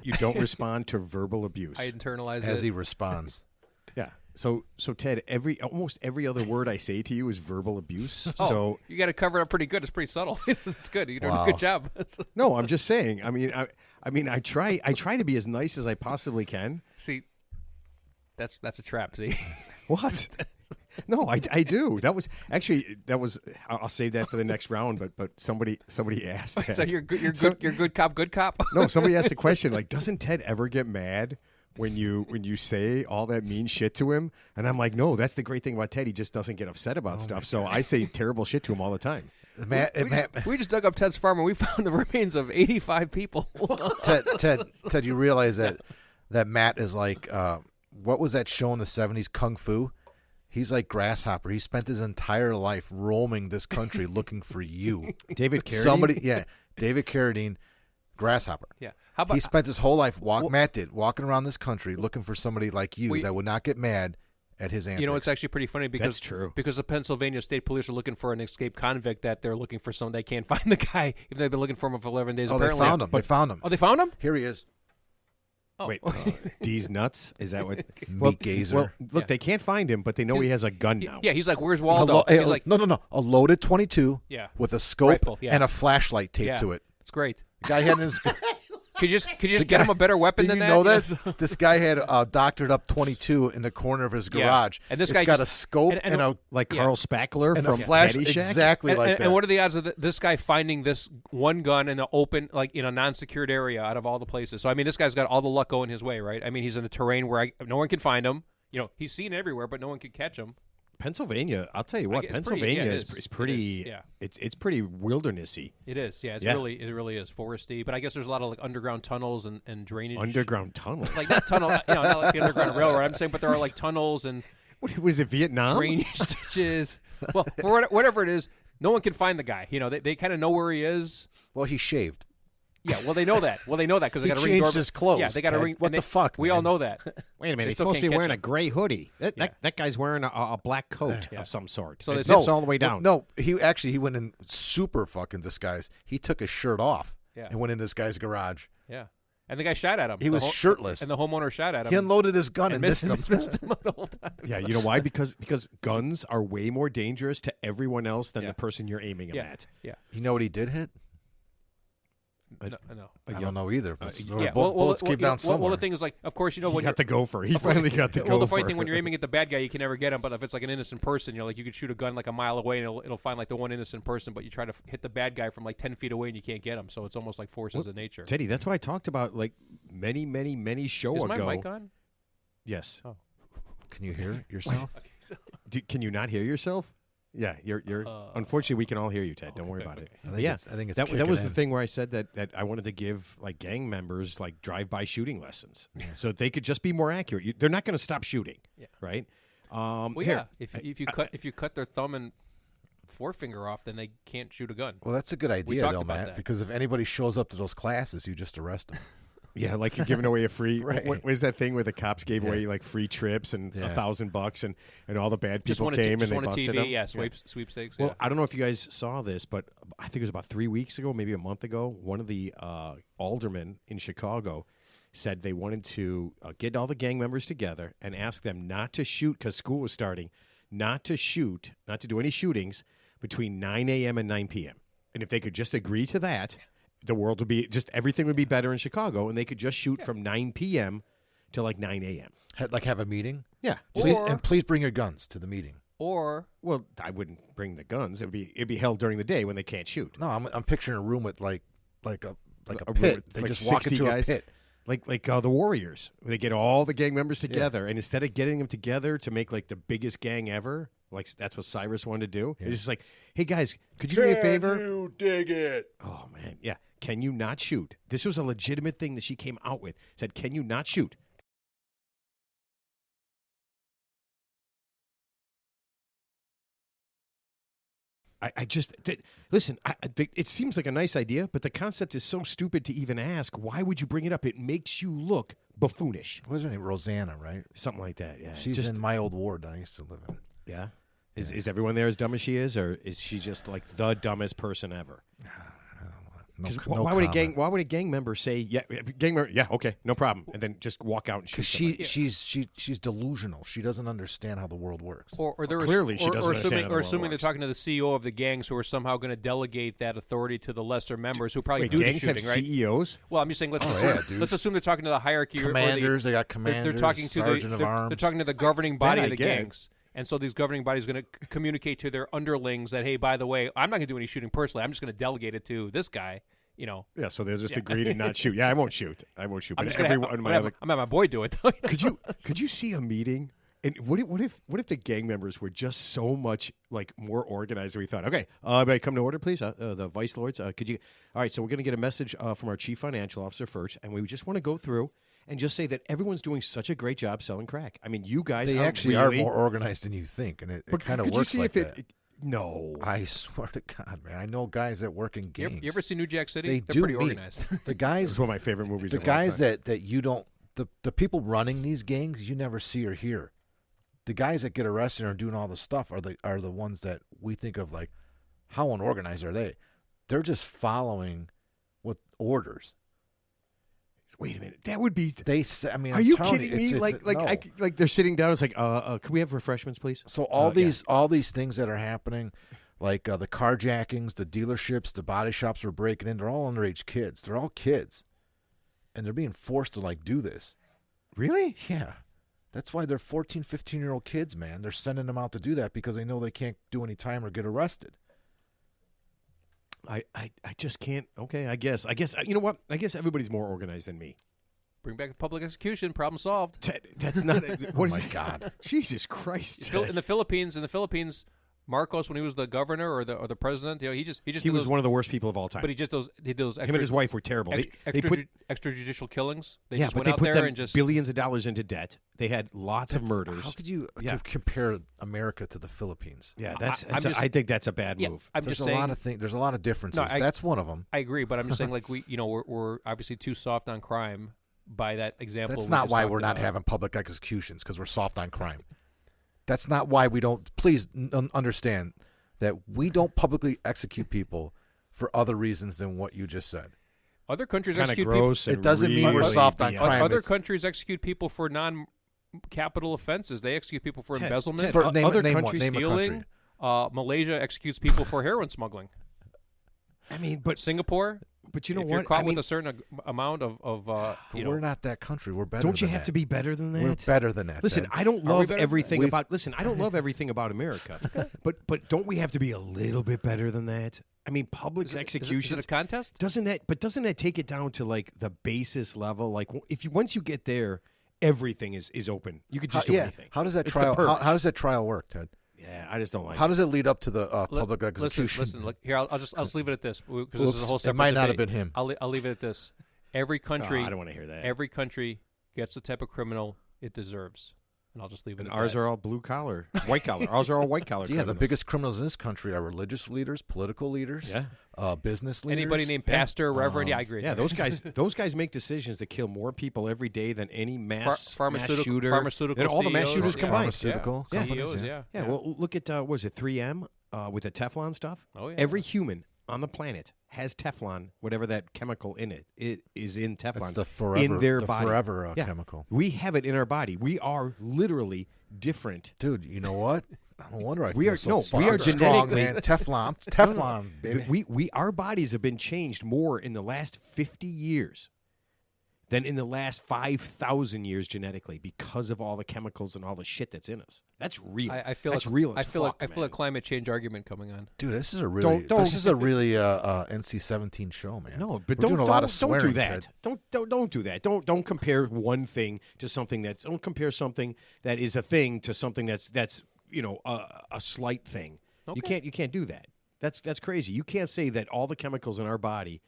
You don't respond to verbal abuse. I internalize As it. he responds. Yeah. So Ted, almost every other word I say to you is verbal abuse. Oh, So you got to cover it up pretty good. It's pretty subtle. It's good. You're doing a Wow. good job. no, I'm just saying. I try to be as nice as I possibly can. See, that's a trap. See, What? No, I do. That was. I'll save that for the next round. But somebody asked that. so you're good cop, good cop. No, somebody asked a question like, doesn't Ted ever get mad when you say all that mean shit to him? And I'm like, no, that's the great thing about Ted. He just doesn't get upset about stuff. So I say terrible shit to him all the time. We just dug up Ted's farm and we found the remains of 85 people. Ted, you realize that Matt is like, what was that show in the 70s, Kung Fu? He's like Grasshopper. He spent his entire life roaming this country looking for you. David Carradine? David Carradine, Grasshopper. Yeah. How about He spent his whole life, Matt did, walking around this country looking for somebody like you that would not get mad at his antics. You know, it's actually pretty funny because That's true. Because the Pennsylvania State Police are looking for an escaped convict that they're looking for someone. They can't find the guy even though they've been looking for him for 11 days. Oh, apparently. they found him. They found him. Oh, they found him? Here he is. Oh. Wait, D's nuts? Is that what? Meat gazer. Well, look, they can't find him, but they know he has a gun now. Yeah, he's like, "Where's Waldo?" He's like, no. A loaded 22 with a scope Rifle, yeah. and a flashlight taped to it. It's great. The guy had his... Could you just get him a better weapon than Did that? you know that? This guy had a doctored up 22 in the corner of his garage. And this it's guy got just- a scope and a Like Carl Spackler and from a flash Caddyshack? exactly like that. And what are the odds of this guy finding this one gun in the open, like in a non-secured area, out of all the places? So I mean, this guy's got all the luck going his way, right? I mean, he's in a terrain where no one can find him. You know, he's seen everywhere, but no one could catch him. Pennsylvania, I'll tell you what, It's pretty- Pennsylvania yeah, is it is. pretty. It is, yeah. It's pretty wildernessy. It is, yeah. It really is foresty. But I guess there's a lot of like underground tunnels and drainage. Underground tunnels. Like not tunnel, not like the underground railroad. I'm saying, but there are like tunnels and What, was it Vietnam? drainage ditches. Well, for whatever it is, no one can find the guy. You know, they kind of know where he is. Well, he shaved. Yeah, well, they know that. Because they He got to ring changed doorbell. his clothes, Yeah, they got to Ted. ring. What and the they- fuck, We all man? know that. Wait a minute, They he's still supposed to be can't wearing catch a gray hoodie. That guy's wearing a black coat Yeah. of some sort. So So they it said- zips all the way down. No, he went in super fucking disguise. He took his shirt off Yeah. and went in this guy's garage. Yeah, and the guy shot at him. He was shirtless. and the homeowner shot at him. He unloaded his gun and missed him. missed him the whole time. Yeah, you know why? Because guns are way more dangerous to everyone else than Yeah. the person you're aiming them at. Yeah. You know what he did hit? No. I don't know either. But Yeah. bullets came down somewhere. Well, the thing is, like, of course, He when got the gopher. He finally got the gopher. well, the funny thing when you're aiming at the bad guy, you can never get him. But if it's like an innocent person, you're like, you could shoot a gun like a mile away, and it'll find like the one innocent person. But you try to hit the bad guy from like 10 feet away, and you can't get him. So it's almost like forces of nature. Teddy, that's what I talked about like many show Is ago. my mic on? Yes. Oh. Can you hear yourself? Can you not hear yourself? Yeah, you're. Unfortunately, we can all hear you, Ted. Don't worry about it. I think it's that kicking was the in. thing where I said that I wanted to give like gang members like drive-by shooting lessons, so they could just be more accurate. They're not going to stop shooting, right? Well, here, yeah. If you cut their thumb and forefinger off, then they can't shoot a gun. Well, that's a good idea, talked though, about Matt, that. because if anybody shows up to those classes, you just arrest them. yeah, like you're giving away a free. Right. What was that thing where the cops gave away like free trips and $1,000 and all the bad people came and they busted TV, them? yeah, sweepstakes. Well, yeah. I don't know if you guys saw this, but I think it was about 3 weeks ago, maybe a month ago, one of the aldermen in Chicago said they wanted to get all the gang members together and ask them not to shoot because school was starting, not to do any shootings between 9 a.m. and 9 p.m. And if they could just agree to that, the world would be everything would be better in Chicago, and they could just shoot from 9 p.m. to like 9 a.m. Have a meeting? Yeah. Please bring your guns to the meeting. Or Well, I wouldn't bring the guns. It'd be held during the day when they can't shoot. No, I'm picturing a room with like a A pit. room with, They like, just walk 60 into guys. a pit. Like the Warriors. They get all the gang members together, and instead of getting them together to make like the biggest gang ever, like that's what Cyrus wanted to do, it's just like, hey guys, could you do me a favor? You dig it? Oh man, yeah. Can you not shoot? This was a legitimate thing that she came out with. Said, can you not shoot? Listen, it seems like a nice idea, but the concept is so stupid to even ask. Why would you bring it up? It makes you look buffoonish. What was her name? Rosanna, right? Something like that, yeah. She's in my old ward that I used to live in. Yeah? Is everyone there as dumb as she is, or is she just like the dumbest person ever? Why would a gang member say okay, no problem, and then just walk out and shoot somebody? She's delusional. She doesn't understand how the world works. Or clearly she doesn't understand how the world assuming they're works. talking to the CEO of the gangs who are somehow going to delegate that authority to the lesser members who probably do the gangs shooting, have right? CEOs? Well, I'm just saying dude. let's assume they're talking to the hierarchy Commanders, they got they're commanders, talking to sergeant of they're arms. talking to the governing body I of the get. gangs. And so these governing bodies are going to communicate to their underlings that, hey, by the way, I'm not going to do any shooting personally. I'm just going to delegate it to this guy. Yeah, so they'll just agree to not shoot. Yeah, I won't shoot. I'm But just gonna I'm gonna have my boy do it. Though. could you see a meeting? And what if the gang members were just so much like more organized? That we thought, okay, everybody come to order, please. The vice lords, could you? All right, so we're going to get a message from our chief financial officer first, and we just want to go through and just say that everyone's doing such a great job selling crack. I mean, you guys They are actually really, are more organized than you think, and it kind of could works you see like if that. No, I swear to God, man, I know guys that work in You gangs. ever see New Jack City? They They're do pretty meet. organized. The guys, it's one of my favorite movies. the of all guys time. that you don't, the people running these gangs, you never see or hear. The guys that get arrested and are doing all the stuff are the ones that we think of like, how unorganized are they? They're just following with orders. Wait a minute, that would be. I mean, Are I'm you telling kidding me? it's no. Like they're sitting down. It's like, could we have refreshments, please? So all these things that are happening, like the carjackings, the dealerships, the body shops we're breaking in, they're all underage kids. They're all kids, and they're being forced to like do this. Really? Yeah. That's why they're 14, 15-year-old kids, man. They're sending them out to do that because they know they can't do any time or get arrested. I just can't. Okay, I guess you know what? I guess everybody's more organized than me. Bring back public execution. Problem solved. Ted, that's not. What is my God. Jesus Christ! In the Philippines, Marcos, when he was the governor or the president, he just He did was those, one of the worst people of all time. but he did those Him and his wife were terrible. They put extrajudicial killings. They yeah, just but went they out put there them and just billions of dollars into debt. They had lots of murders. How could you Yeah. compare America to the Philippines? Yeah, I think that's a bad move. I'm There's just a saying. lot of things. There's a lot of differences. No, That's one of them. I agree, but I'm just saying, like we're obviously too soft on crime by that example. That's we not just why talked we're not about. having public executions because we're soft on crime. That's not why we don't. Please understand that we don't publicly execute people for other reasons than what you just said. Other countries Kind of execute gross. It and doesn't mean we're really soft on beyond- crime. Other It's- countries execute people for non-capital offenses. They execute people for Ted, embezzlement, Ted, Name other one. countries Name a stealing. country. Malaysia executes people for heroin smuggling. I mean, but Singapore, you know if what? you're caught I mean, with a certain amount of We're not that country. We're better. don't you than have that. to be better than that? We're better than that. Listen, Ted. I don't Are we love better? everything We've- about. Listen, I don't love everything about America, but don't we have to be a little bit better than that? I mean, public Is it executions. a contest? Doesn't that take it down to like the basis level? Like once you get there, everything is open. You could just do anything. How does that It's the trial? purge. How does that trial work, Ted? Yeah, I just don't like. How does it lead up to the Li- public execution? Listen. Look, here, I'll just leave it at this because this is a whole Oops, separate. it might not have debate. been him. I'll leave it at this. Every country, I don't want to hear that. every country gets the type of criminal it deserves, and I'll just leave it. And at ours that. are all blue collar, white collar. Ours are all white collar. Yeah, the criminals. biggest criminals in this country are religious leaders, political leaders, business leaders. Anybody named pastor, reverend? Yeah, I agree. Yeah, those guys make decisions that kill more people every day than any mass shooter, pharmaceutical than all the mass CEOs, shooters yeah. combined. Pharmaceutical yeah. companies, CEOs, yeah. Yeah, well, look at was it 3M with the Teflon stuff? Oh, yeah. Every human on the planet has Teflon, whatever that chemical in it. It is in Teflon. That's the forever, in their the body. forever Yeah. chemical. We have it in our body. We are literally different. Dude, you know what? No wonder I We feel are- so no, we fucking are strong, genetically- man. Teflon, baby. We our bodies have been changed more in the last 50 years than in the last 5,000 years genetically because of all the chemicals and all the shit that's in us. That's real. I feel that's like, real. I As feel fuck, like I feel man. a climate change argument coming on. Dude, this is a really NC-17 show, man. No, but We're don't doing a don't, lot of don't do swearing, that. Ted. Don't do that. Don't compare one thing to something that's. Don't compare something that is a thing to something that's a slight thing. Okay. You can't do that. That's crazy. You can't say that all the chemicals in our body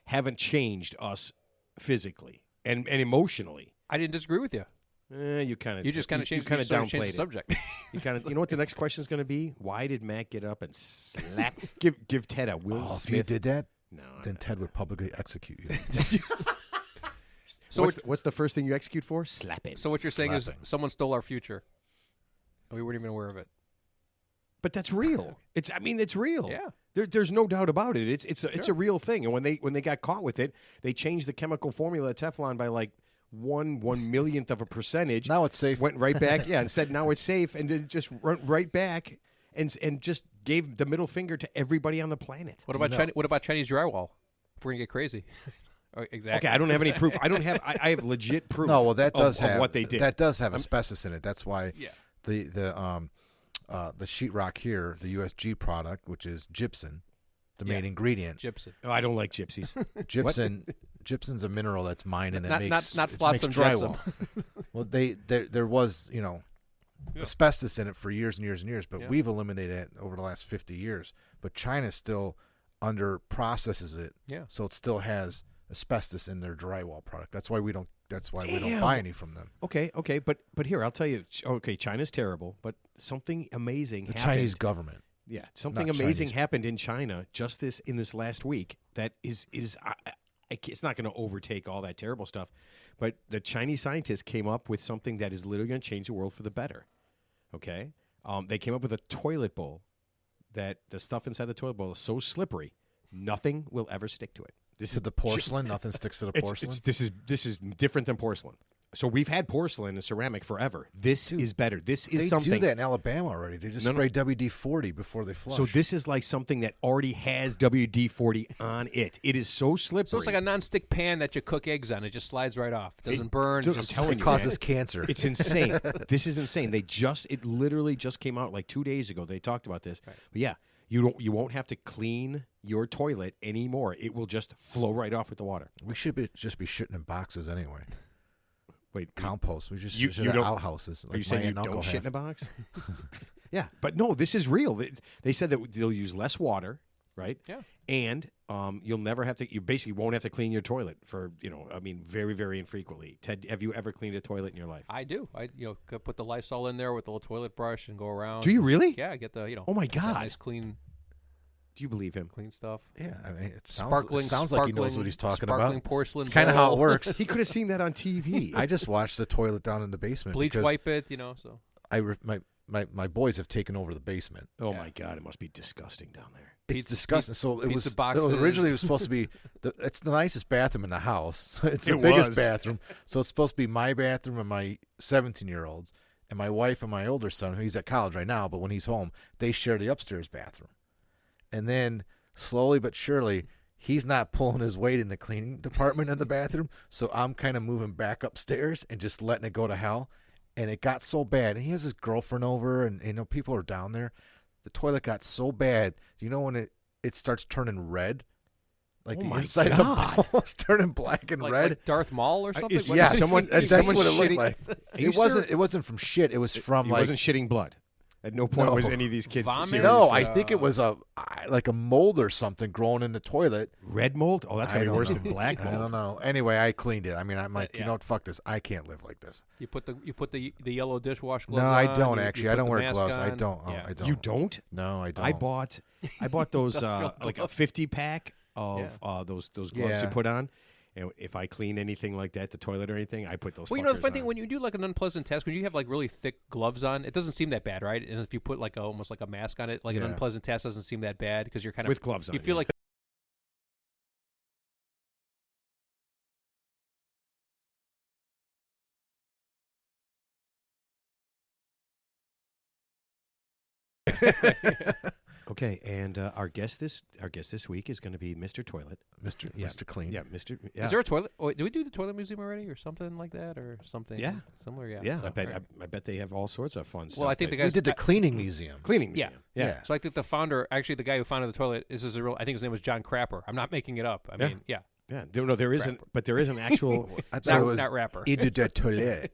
haven't changed us physically and emotionally. I didn't disagree with you. You just kind of changed. You kind you of sort of changed downplayed the subject. You know what the next question is going to be? Why did Matt get up and slap? give Ted a Will Oh, if you Smith? did that, No. then Ted would publicly execute you. So what's the first thing you execute for? Slap it. So what you're saying is Slapping. someone stole our future. We weren't even aware of it. But that's real. It's real. Yeah. There's no doubt about it. It's a real thing. And when they got caught with it, they changed the chemical formula of Teflon by like one millionth of a percentage. Now it's safe. Went right back. Yeah, and said now it's safe, and it just went right back and just gave the middle finger to everybody on the planet. What about Chinese drywall? If we're gonna get crazy. Exactly. Okay, I don't have any proof. I don't have. I have legit proof. No, well, that does of have what they did. That does have asbestos in it. That's why Yeah. the sheetrock here, the USG product, which is gypsum, the main ingredient. Gypsum. Oh, I don't like gypsies. Gypsum's a mineral that's mined and Not it makes flotsam drywall. jetsam. Well, there was asbestos in it for years and years and years, but we've eliminated it over the last 50 years. But China still processes it, so it still has asbestos in their drywall product. That's why we don't. That's why we don't buy any from them. Okay, but here I'll tell you. Okay, China's terrible, but something amazing happened. Chinese government. Yeah, something Not amazing Chinese. happened in China just in this last week. That it's not going to overtake all that terrible stuff, but the Chinese scientists came up with something that is literally going to change the world for the better. Okay, they came up with a toilet bowl that the stuff inside the toilet bowl is so slippery, nothing will ever stick to it. This is the porcelain. Nothing sticks to the porcelain. This is different than porcelain. So we've had porcelain and ceramic forever. This is better. This is something. They do that in Alabama already. They just spray WD-40 before they flush. So this is like something that already has WD-40 on it. It is so slippery. So it's like a nonstick pan that you cook eggs on. It just slides right off. Doesn't burn. Dude, just I'm telling it you, causes man. cancer. It's insane. This is insane. It literally just came out like 2 days ago. They talked about this. Right. But yeah, you won't have to clean your toilet anymore. It will just flow right off with the water. We should just be shitting in boxes anyway. Wait, compost. We just you should have don't- outhouses. Are you saying you don't shit in a box? Yeah, but no, this is real. They said that they'll use less water, right? Yeah. And you'll never have to. You basically won't have to clean your toilet for very, very infrequently. Ted, have you ever cleaned a toilet in your life? I do. I could put the Lysol in there with the little toilet brush and go around. Do you really? Yeah, I get the Oh my that God. nice clean Do you believe him? stuff. Yeah, I mean, it Sparkling, sounds like he knows what he's talking sparkling about. porcelain. It's kind of how it bowl. works. He could have seen that on TV. I just watched the toilet down in the basement. Bleach because wipe it, So my boys have taken over the basement. Oh Yeah. my God, it must be disgusting down there. It's disgusting. So it pizza was boxes. originally it was supposed to be it's the nicest bathroom in the house. It's the It biggest was. bathroom. So it's supposed to be my bathroom and my 17-year-olds and my wife and my older son, who's at college right now, but when he's home, they share the upstairs bathroom. And then slowly but surely, he's not pulling his weight in the cleaning department in the bathroom, so I'm kind of moving back upstairs and just letting it go to hell. And it got so bad. And he has his girlfriend over, and people are down there. The toilet got so bad. Do you know when it starts turning red? Like Oh the my inside God. of the bowl is turning black and red. like Darth Maul or something. is- What Yeah, is- that's someone what it looked shitting- like. Are you It wasn't from shit. It was from He like wasn't shitting blood. At no point No. was any of these kids Vomit? serious. no. I think it was like a mold or something growing in the toilet. Red mold? Oh, that's I gotta be don't worse know. than black I mold. don't know. Anyway, I cleaned it. I mean, I'm like, Yeah. you know what? Fuck this. I can't live like this. You put the yellow dishwash gloves No, on. I don't you actually. I put don't the wear mask gloves. I on. don't. Oh, Yeah. I don't. You don't? No, I don't. I bought those Industrial like a gloves. 50-pack of those gloves you Yeah. put on. And if I clean anything like that, the toilet or anything, I put those. Well, you know the fuckers funny thing on. when you do like an unpleasant task, when you have like really thick gloves on, it doesn't seem that bad, right? And if you put like almost like a mask on it, like an Yeah. unpleasant task doesn't seem that bad because you're kind of with gloves on. You feel yeah. like Okay, and our guest this week is going to be Mr. Toilet. Mr. Clean. Yeah, Mr. Yeah. Is there a toilet? Oh, did we do the toilet museum already, or something like that, or something? Yeah. similar. Yeah. Yeah, So, I bet all right. I bet they have all sorts of fun stuff. Well, I think the that- We guys did the cleaning museum. cleaning Yeah. museum. Yeah. So I think the founder, actually the guy who founded the toilet, is a real. I think his name was John Crapper. I'm not making it up. I Yeah. mean, yeah. Yeah. There isn't, but there is an actual. I thought Not, it was not rapper. Il de toilette.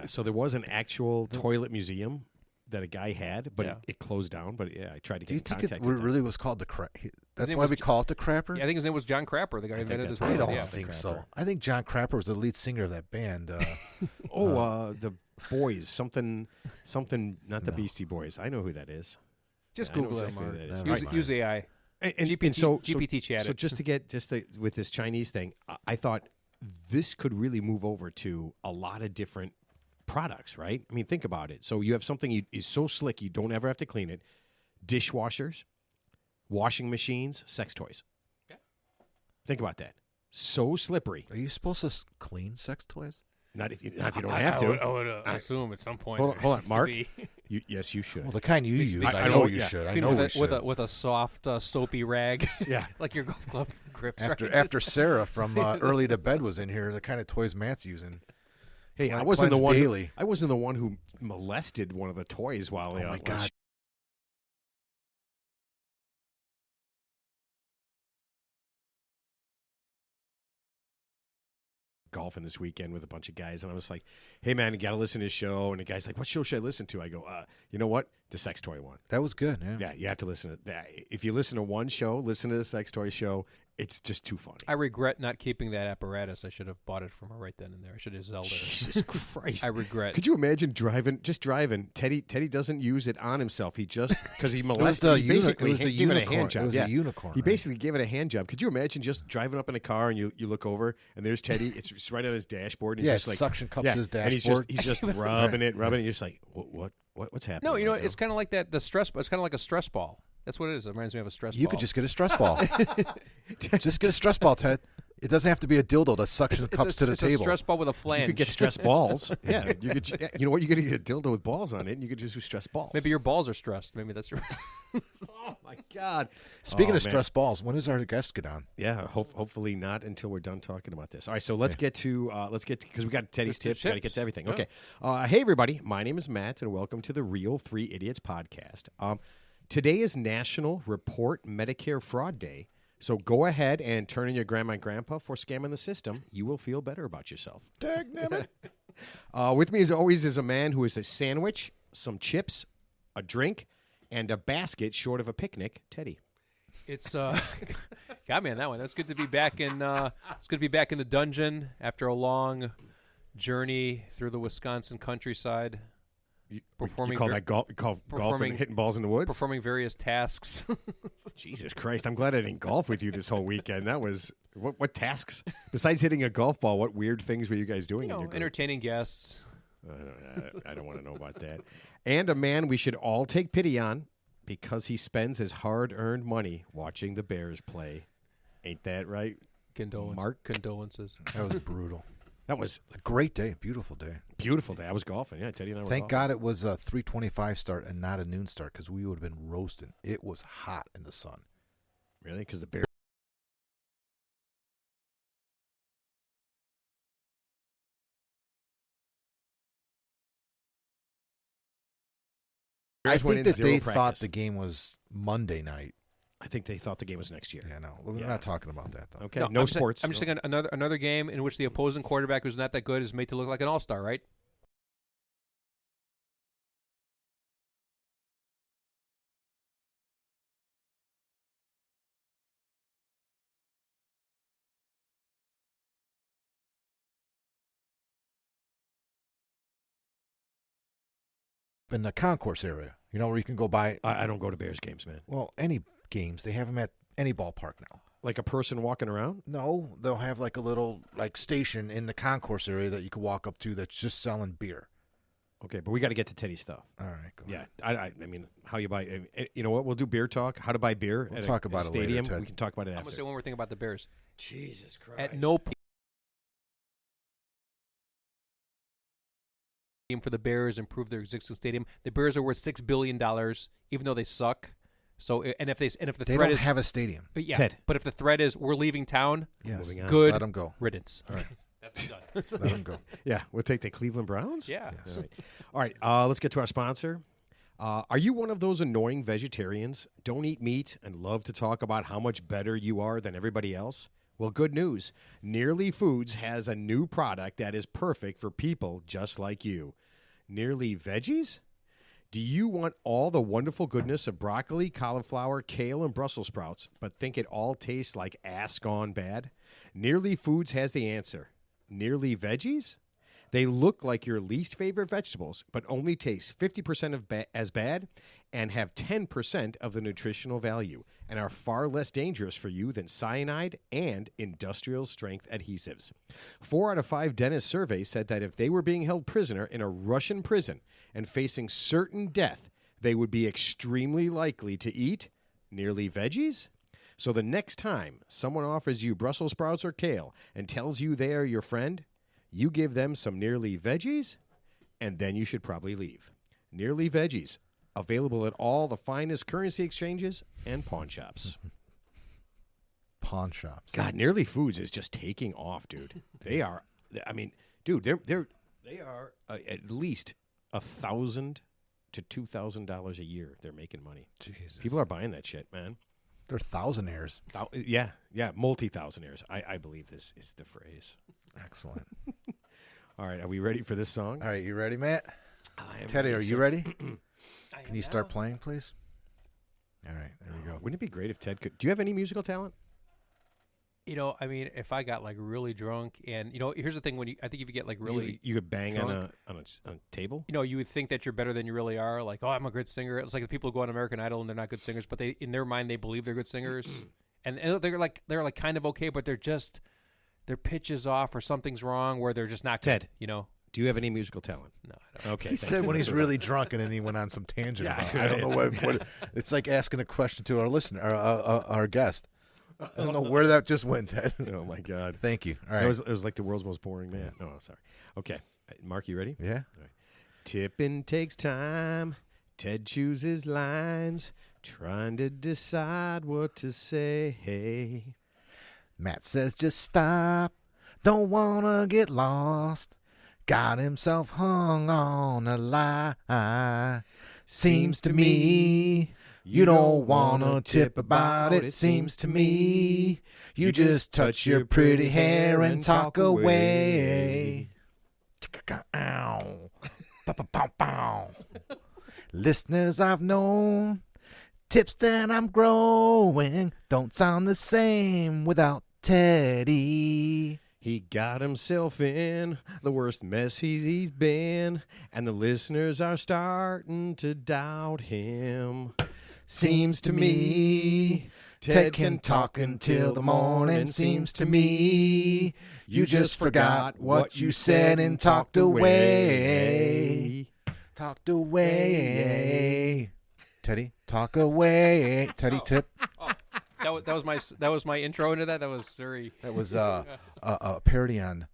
So there was an actual toilet museum that a guy had, but Yeah. it closed down. But yeah, I tried to Do get you in think contact it with them. really was called the crap? That's name why was we J- call it the crapper? Yeah, I think his name was John Crapper, the guy who think invented this that's I word. don't Yeah. think Crapper. so. I think John Crapper was the lead singer of that band. The Boys, something, not the No. Beastie Boys. I know who that is. Just I know Google exactly him. who that is. Never Use, mind. use AI. And GPT, so GPT chat So it. just to get with this Chinese thing, I thought this could really move over to a lot of different products, right? I mean, think about it. So you have something is so slick you don't ever have to clean it. dishwashers, washing machines, sex toys. Yeah. Think about that. So slippery. Are you supposed to clean sex toys? Not if you don't have to. I would assume at some point. Hold on, it Mark. needs to be- Yes, you should. Well, the kind you Needs to use, be- I I know know, you yeah. should. I Clean know with we a, should. with a soft soapy rag, Yeah. like your golf club grips. After right? after Sarah from Early to Bed was in here, the kind of toys Matt's using. Hey, I Cleanse wasn't the one. daily. I wasn't the one who molested one of the toys while. Oh my God. Golfing this weekend with a bunch of guys, and I was like, "Hey, man, you got to listen to his show." And the guy's like, "What show should I listen to?" I go, "You know what? The sex toy one. That was good. Yeah. Yeah, you have to listen to that. If you listen to one show, listen to the sex toy show. It's just too funny." I regret not keeping that apparatus. I should have bought it from her right then and there. I should have Zelda. Jesus Christ! I regret. Could you imagine driving? Teddy doesn't use it on himself. He just because he It was molested. the He basically it was the gave it a unicorn. hand job. It was yeah. a unicorn. He right? basically gave it a hand job. Could you imagine just driving up in a car and you look over and there's Teddy? It's right on his dashboard. And Yeah, he's just it's like suction cup yeah, to his and he's dashboard. just rubbing it. You're just like, what's happening? No, you know, right it's kind of like that. The stress. It's kind of like a stress ball. That's what it is. It reminds me of a stress You ball. could just get a stress ball. Just get a stress ball, Ted. It doesn't have to be a dildo that suction cups to the it's table. a stress ball with a now. flange. You could get stress balls. Yeah, you could. You know what? You could get a dildo with balls on it, and you could just do stress balls. Maybe your balls are stressed. Maybe that's your. Oh my God! Speaking Oh, of man. stress balls, when does our guest get on? Yeah, hopefully not until we're done talking about this. All right, so let's get to because we got Teddy's Let's do tips. Got to get tips. to everything. Yeah. Okay. Hey everybody, my name is Matt, and welcome to the Real Three Idiots podcast. Today is National Report Medicare Fraud Day, so go ahead and turn in your grandma and grandpa for scamming the system. You will feel better about yourself. Dagnabbit. With me, as always, is a man who is a sandwich, some chips, a drink, and a basket short of a picnic. Teddy. It's got me on that one. That's good to be back in. It's good to be back in the dungeon after a long journey through the Wisconsin countryside, performing You call ver- that golf and performing- hitting balls in the woods? performing various tasks. Jesus Christ! I'm glad I didn't golf with you this whole weekend. That was what tasks besides hitting a golf ball? What weird things were you guys doing in your group? Entertaining guests. I don't want to know about that. And a man we should all take pity on because he spends his hard-earned money watching the Bears play. Ain't that right? Condolences. That was brutal. That was A great day, beautiful day. a beautiful day. I was golfing. Yeah, Teddy and I were Thank golfing. God it was a 3:25 start and not a noon start because we would have been roasting. It was hot in the sun. Really? Because the Bears. I Bears went think in that zero they practice. thought the game was Monday night. I think they thought the game was next year. Yeah, no, we're Yeah. not talking about that though. Okay, No, no I'm just saying- sports. I'm just thinking another game in which the opposing quarterback who's not that good is made to look like an all-star, right? In the concourse area, you know, where you can go buy. I don't go to Bears games, man. Well, any games they have them at any ballpark now. Like a person walking around. No, they'll have like a little station in the concourse area that you can walk up to that's just selling beer. Okay, but we got to get to Teddy's stuff. All right, go Yeah, ahead. I mean, how you buy? You know what? We'll do beer talk. How to buy beer? We'll at talk a about it later, stadium. Ted. We can talk about it I'm after. gonna say one more thing about the Bears. Jesus Christ! At no point for the Bears improve their existing stadium. The Bears are worth $6 billion, even though they suck. So, and if the They threat don't is have a stadium. yeah, Ted. but if the threat is we're leaving town, Yes. Moving on. good Let them go. riddance. All right. That's done. Let them go. Yeah, we'll take the Cleveland Browns. Yeah. Yes. All right. Let's get to our sponsor. Are you one of those annoying vegetarians? Don't eat meat and love to talk about how much better you are than everybody else? Well, good news. Nearly Foods has a new product that is perfect for people just like you. Nearly Veggies? Do you want all the wonderful goodness of broccoli, cauliflower, kale, and Brussels sprouts, but think it all tastes like ass gone bad? Nearly Foods has the answer. Nearly Veggies? They look like your least favorite vegetables, but only taste 50% as bad and have 10% of the nutritional value and are far less dangerous for you than cyanide and industrial strength adhesives. 4 out of 5 dentists surveys said that if they were being held prisoner in a Russian prison and facing certain death, they would be extremely likely to eat nearly veggies. So the next time someone offers you Brussels sprouts or kale and tells you they are your friend, you give them some nearly veggies, and then you should probably leave. Nearly veggies, available at all the finest currency exchanges and pawn shops. Pawn shops. God, Nearly Foods is just taking off, dude. They are. I mean, dude, they are at least $1,000 to $2,000 a year. They're making money. Jesus. People are buying that shit, man. They're thousandaires. Yeah, multi-thousandaires. I believe this is the phrase. Excellent. All right, are we ready for this song? All right, you ready, Matt? I am Teddy, ready, are you sir. ready? Can you start playing, please? All right, there we go. Wouldn't it be great if Ted could? Do you have any musical talent? You know, I mean, if I got like really drunk, and you know, here's the thing: I think if you get like really, You could bang drunk. on a table. you know, you would think that you're better than you really are. Like, oh, I'm a good singer. It's like the people who go on American Idol and they're not good singers, but they, in their mind, they believe they're good singers, and they're like kind of okay, but they're just their pitch is off or something's wrong where they're just not good, Ted. You know, Do you have any musical talent? no, I don't. Okay. He thank said you. when he's really drunk, and then he went on some tangent. Yeah, about it. I don't know what. It's like asking a question to our listener, our guest. I don't know where that just went, Ted. Oh my God. Thank you. All right. It was like the world's most boring man. No, sorry. Okay, Mark, you ready? Yeah. Tipping takes time. Ted chooses lines, trying to decide what to say. Matt says just stop. Don't wanna get lost. Got himself hung on a lie. Seems to me you don't wanna tip about it. Seems to me you just touch your pretty hair and talk away. Listeners I've known, tips that I'm growing don't sound the same without Teddy. He got himself in the worst mess he's been, and the listeners are starting to doubt him. Seems to me Ted can talk until the morning. Seems to me you just forgot what you said and talked away. Talked away. Teddy, talk away. Teddy, tip. That was my intro into that. That was very. That was a parody on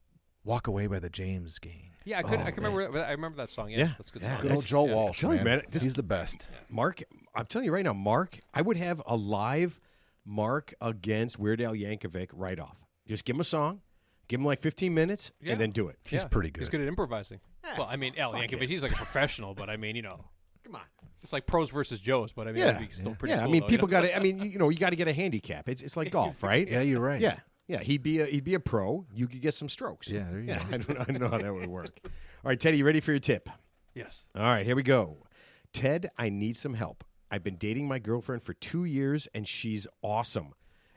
"Walk Away" by the James Gang. Yeah, I can remember. I remember that song. Yeah, Yeah, that's a good yeah. song. Good old Joe Yeah. Walsh, Tell me, man. man, He's the best. Mark, I'm telling you right now, Mark, I would have a live Mark against Weird Al Yankovic right off. Just give him a song, give him like 15 minutes, Yeah. and then do it. He's pretty good. He's good at improvising. Well, I mean, Al Yankovic, he's like a professional, but I mean, you know, Come on. it's like pros versus Joes, but I mean, it'd be still pretty Yeah, cool. I mean, though, people you know? got to. I mean, you got to get a handicap. It's like golf, right? Yeah, you're right. Yeah, yeah. He'd be a pro. You could get some strokes. Yeah, there you go. I don't know how that would work. All right, Teddy, you ready for your tip? Yes. All right, here we go. Ted, I need some help. I've been dating my girlfriend for 2 years, and she's awesome,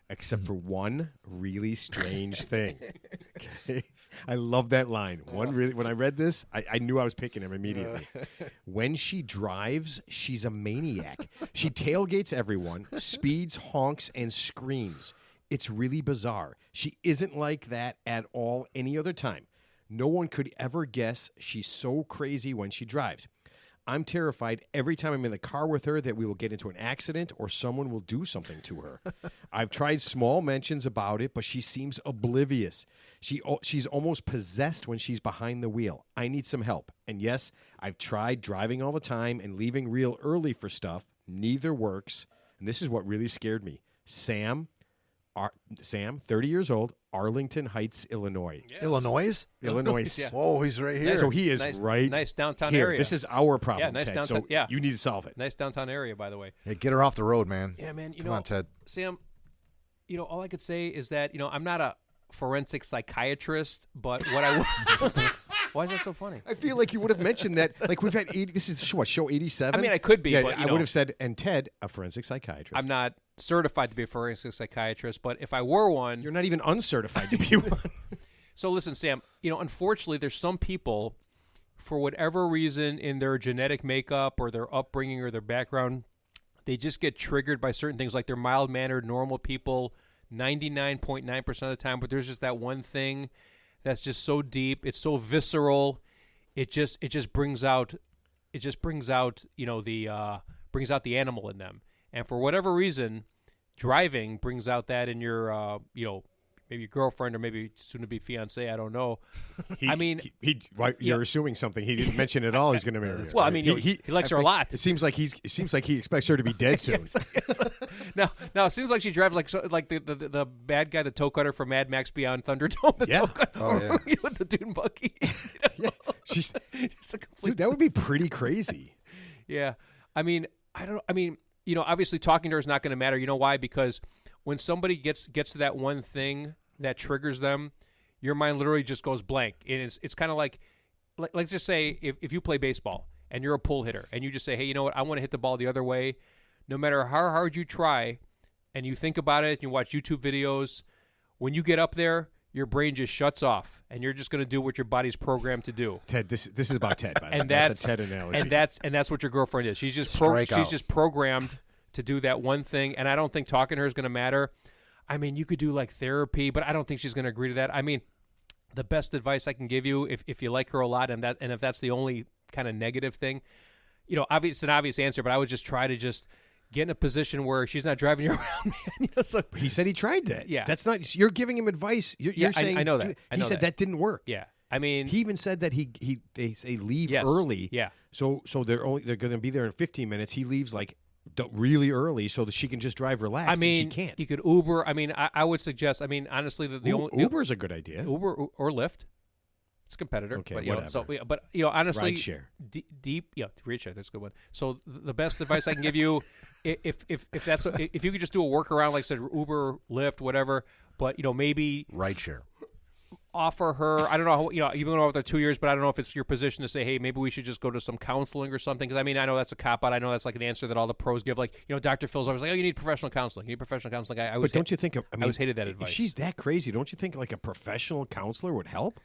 except for one really strange thing. Okay? I love that line. When I read this, I knew I was picking him immediately. When she drives, she's a maniac. She tailgates everyone, speeds, honks, and screams. It's really bizarre. She isn't like that at all any other time. No one could ever guess she's so crazy when she drives. I'm terrified every time I'm in the car with her that we will get into an accident or someone will do something to her. I've tried small mentions about it, but she seems oblivious. She's almost possessed when she's behind the wheel. I need some help. And yes, I've tried driving all the time and leaving real early for stuff. Neither works. And this is what really scared me. Sam, 30 years old, Arlington Heights, Illinois. Yeah. Illinois? Illinois. Yeah. Whoa, he's right here. So he is right nice downtown here. area. This is our problem, Yeah, nice Ted. downtown- So yeah. you need to solve it. Nice downtown area, by the way. Yeah, get her off the road, man. Yeah, man. You Come know, on, Ted. Sam, you know, all I could say is that, you know, I'm not a forensic psychiatrist, but what I would. Why is that so funny? I feel like you would have mentioned that. Like we've had 80. This is what, show 87. I mean, I could be, Yeah, but, you I know. would have said, and Ted, a forensic psychiatrist. I'm not certified to be a forensic psychiatrist, but if I were one. You're not even uncertified to be one. So listen, Sam, you know, unfortunately, there's some people, for whatever reason in their genetic makeup or their upbringing or their background, they just get triggered by certain things. Like they're mild-mannered, normal people 99.9% of the time, but there's just that one thing that's just so deep. It's so visceral. It just brings out it just brings out brings out the animal in them, and for whatever reason, driving brings out that in your maybe your girlfriend or maybe soon to be fiance. I don't know. You're assuming something. He didn't mention at all. He's going to marry her. Well, I mean, he likes her a lot. It seems like he expects her to be dead soon. Now it seems like she drives like the bad guy, the toe cutter from Mad Max Beyond Thunderdome. The toe cutter, with the dune buggy. She's dude, that would be pretty crazy. Yeah, obviously talking to her is not going to matter. You know why? Because when somebody gets to that one thing that triggers them, your mind literally just goes blank. And it's kind of like let's just say if you play baseball and you're a pull hitter and you just say, hey, you know what, I want to hit the ball the other way. No matter how hard you try and you think about it and you watch YouTube videos, when you get up there, your brain just shuts off and you're just going to do what your body's programmed to do. Ted, this is about Ted, by the way. And that's a Ted analogy. And that's what your girlfriend is. She's just programmed to do that one thing, and I don't think talking to her is going to matter. I mean, you could do like therapy, but I don't think she's going to agree to that. I mean, the best advice I can give you, if you like her a lot, and if that's the only kind of negative thing, it's an obvious answer, but I would just try to just get in a position where she's not driving you around, man. So he said he tried that. Yeah, that's not. You're giving him advice. You're saying I know that. He said that didn't work. Yeah. I mean, he even said that they say leave early. Yeah. So they're going to be there in 15 minutes. He leaves like really early so that she can just drive relaxed. I mean, and she can't. You could Uber. I mean, I would suggest. I mean, honestly, Uber's a good idea. Uber or Lyft. It's a competitor. Okay, but, whatever. Honestly, rideshare. Rideshare. That's a good one. So the best advice I can give you, if you could just do a workaround, like I said, Uber, Lyft, whatever. But maybe rideshare. Offer her. I don't know. You've been over there 2 years, but I don't know if it's your position to say, hey, maybe we should just go to some counseling or something. Because I mean, I know that's a cop out. I know that's like an answer that all the pros give. Like, Dr. Phil's always like, oh, you need professional counseling. You need professional counseling. But don't you think? I always hated that advice. If she's that crazy, don't you think like a professional counselor would help?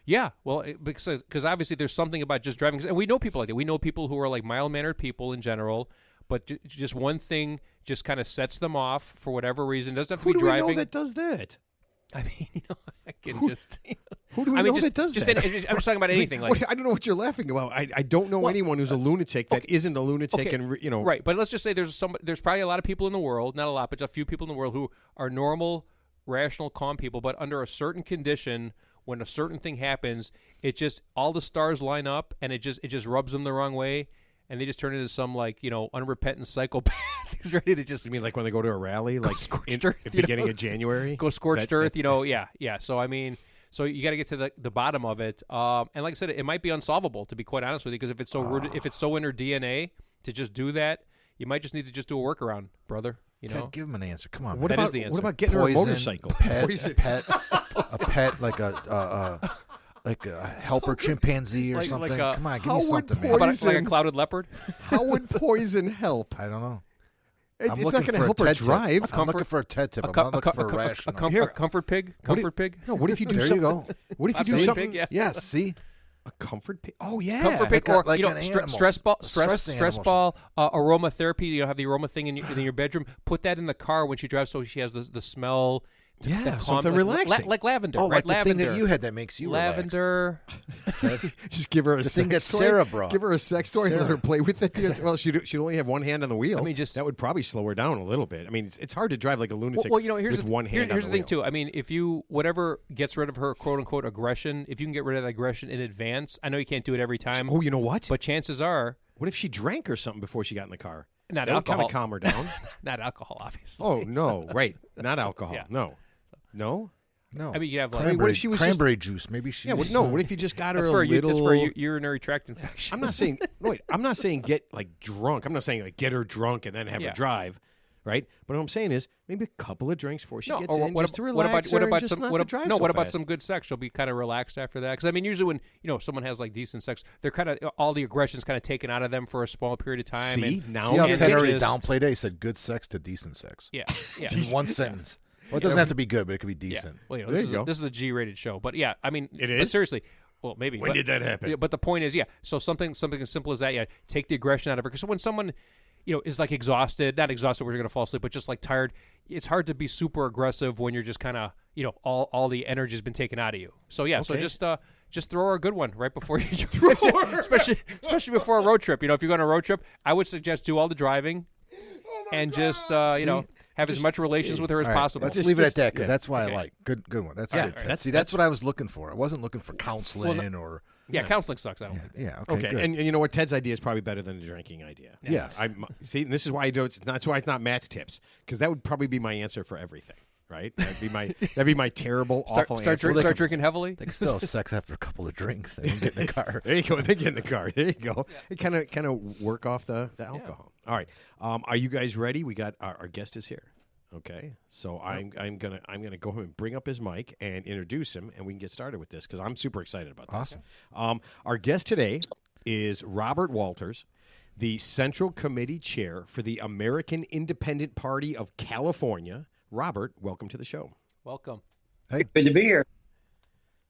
Yeah, well, because obviously there's something about just driving, and we know people like that. We know people who are like mild-mannered people in general, but just one thing just kind of sets them off for whatever reason. It doesn't have to be driving. Who do we know that does that? I mean, I can just. Who do we know that does that? I'm just talking about anything. I don't know what you're laughing about. I don't know anyone who's a lunatic that isn't a lunatic, and Right, but let's just say there's probably a lot of people in the world, not a lot, but just a few people in the world who are normal, rational, calm people, but under a certain condition, when a certain thing happens, it just all the stars line up, and it just rubs them the wrong way. And they just turn into some unrepentant psychopath who's ready to just. You mean like when they go to a rally, like scorched earth, at the beginning of January, go scorched earth, yeah. So I mean, so you got to get to the bottom of it. And like I said, it might be unsolvable, to be quite honest with you, because if it's so in her DNA to just do that, you might just need to just do a workaround, brother. Ted, give him an answer. Come on. What man. about the answer? What about getting Poison, her a motorcycle? A pet like a helper chimpanzee or something. Come on, give me something, man. Like a clouded leopard? How would poison help? I don't know. It's not going to help her drive. I'm looking for a TED tip. I'm not looking for a rational. A comfort pig? Comfort pig? No, what if you do there something? You go. What if you do something? Pig, yeah. Yes, see? A comfort pig? Oh, yeah. Comfort pig or stress ball, aromatherapy. You have the aroma thing in your bedroom. Put that in the car when she drives so she has the smell. Yeah, something relaxing. Like lavender. Oh, right? like the lavender. thing that you had that makes you lavender. Just give her a thing that sex toy. Sarah brought. Give her a sex toy and let her play with it. Well, she'd only have one hand on the wheel. I mean, that would probably slow her down a little bit. I mean, it's hard to drive like a lunatic here's with one hand on the wheel. Here's the thing, too. I mean, if whatever gets rid of her quote-unquote aggression, if you can get rid of that aggression in advance, I know you can't do it every time. Oh, you know what? But chances are. What if she drank or something before she got in the car? Not that alcohol. would kind of calm her down. Not alcohol, obviously. Oh, no. Right. Not alcohol. Yeah. No. No. I mean, you have cranberry, what if she was cranberry juice? Maybe she. Yeah. What if you just got her a little? That's for urinary tract infection. I'm not saying. Wait. I'm not saying get like drunk. I'm not saying like get her drunk and then have her drive, right? But what I'm saying is maybe a couple of drinks before she gets in, just to relax her and just not to drive so what about fast. some good sex? She'll be kind of relaxed after that. Because I mean, usually when someone has like decent sex, they're kind of all the aggression's kind of taken out of them for a small period of time. See how Ted already downplayed it? He said good sex to decent sex. Yeah. In one sentence. Well, it doesn't have to be good, but it could be decent. Yeah. Well, this is a G-rated show, but yeah, I mean, it is. But seriously, well, maybe. When did that happen? Yeah, but the point is, so something as simple as that. Yeah, take the aggression out of her. Because when someone, is like exhausted, not exhausted where you're going to fall asleep, but just like tired, it's hard to be super aggressive when you're just kind of, all the energy has been taken out of you. So yeah, so just throw her a good one right before you especially before a road trip. You know, if you're going on a road trip, I would suggest do all the driving and just have as much relations with her as possible. Let's leave it at that because that's why I like good one. That's good. That's what I was looking for. I wasn't looking for counseling or. Yeah, counseling sucks. I don't think. Yeah. Okay. And you know what? Ted's idea is probably better than the drinking idea. Yes. See, and this is why I do it. That's why it's not Matt's tips, because that would probably be my answer for everything. Right? That'd be my terrible, awful answer. Start drinking heavily. They can still have sex after a couple of drinks and get in the car. There you go. They get in the car. There you go. It kind of work off the alcohol. All right. Are you guys ready? We got our guest is here. Okay, so I'm gonna go ahead and bring up his mic and introduce him, and we can get started with this because I'm super excited about this. Awesome. Our guest today is Robert Walters, the Central Committee Chair for the American Independent Party of California. Robert, welcome to the show. Welcome. Hey, good to be here.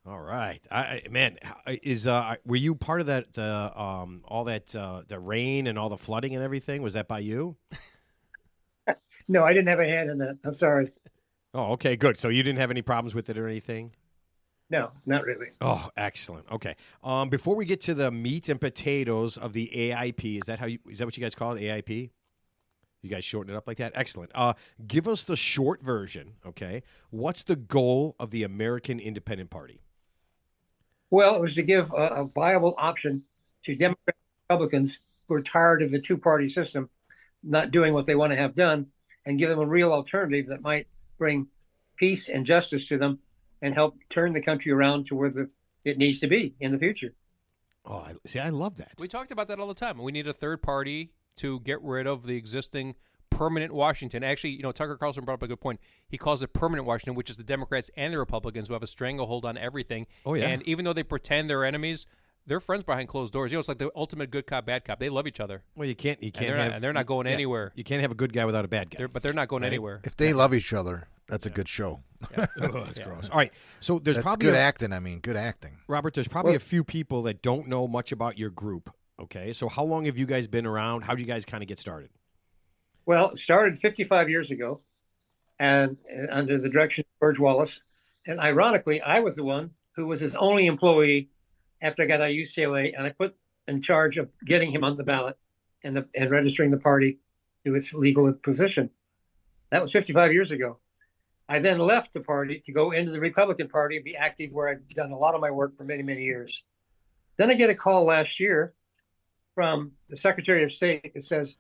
All right, man, were you part of that? All that the rain and all the flooding and everything, was that by you? No, I didn't have a hand in that. I'm sorry. Oh, okay, good. So you didn't have any problems with it or anything? No, not really. Oh, excellent. Okay. Before we get to the meat and potatoes of the AIP, is that what you guys call it, AIP? You guys shorten it up like that? Excellent. Give us the short version, okay? What's the goal of the American Independent Party? Well, it was to give a viable option to Democrats and Republicans who are tired of the two-party system not doing what they want to have done, and give them a real alternative that might bring peace and justice to them and help turn the country around to where it needs to be in the future. Oh, I love that. We talked about that all the time. We need a third party to get rid of the existing permanent Washington. Actually, Tucker Carlson brought up a good point. He calls it permanent Washington, which is the Democrats and the Republicans who have a stranglehold on everything. Oh, yeah. And even though they pretend they're enemies, they're friends behind closed doors. It's like the ultimate good cop, bad cop. They love each other. Well, you can't. And they're not going anywhere. You can't have a good guy without a bad guy. But they're not going anywhere. If they love each other, that's a good show. Yeah. That's gross. All right. So there's that's probably good acting. I mean, good acting. Robert, there's probably a few people that don't know much about your group. Okay. So how long have you guys been around? How did you guys kind of get started? Well, it started 55 years ago, and under the direction of George Wallace. And ironically, I was the one who was his only employee after I got out of UCLA, and I put in charge of getting him on the ballot and registering the party to its legal position. That was 55 years ago. I then left the party to go into the Republican Party and be active where I'd done a lot of my work for many, many years. Then I get a call last year from the Secretary of State that says,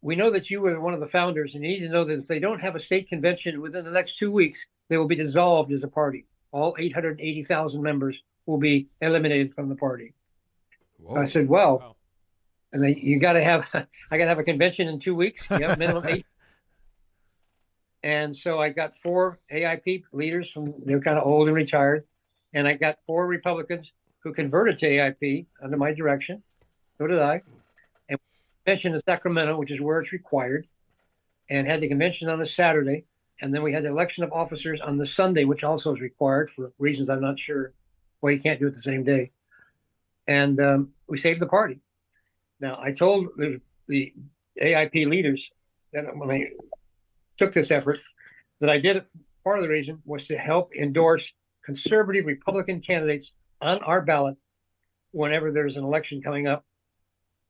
we know that you were one of the founders, and you need to know that if they don't have a state convention within the next 2 weeks, they will be dissolved as a party. All 880,000 members will be eliminated from the party. Whoa. I said, well, wow. And then I got to have a convention in 2 weeks. You have minimum 8. And so I got 4 AIP leaders they're kind of old and retired. And I got 4 Republicans who converted to AIP under my direction. So did I. And convention in Sacramento, which is where it's required, and had the convention on a Saturday. And then we had the election of officers on the Sunday, which also is required for reasons I'm not sure why you can't do it the same day. And we saved the party. Now, I told the AIP leaders that when I took this effort, that I did it, part of the reason was to help endorse conservative Republican candidates on our ballot whenever there's an election coming up,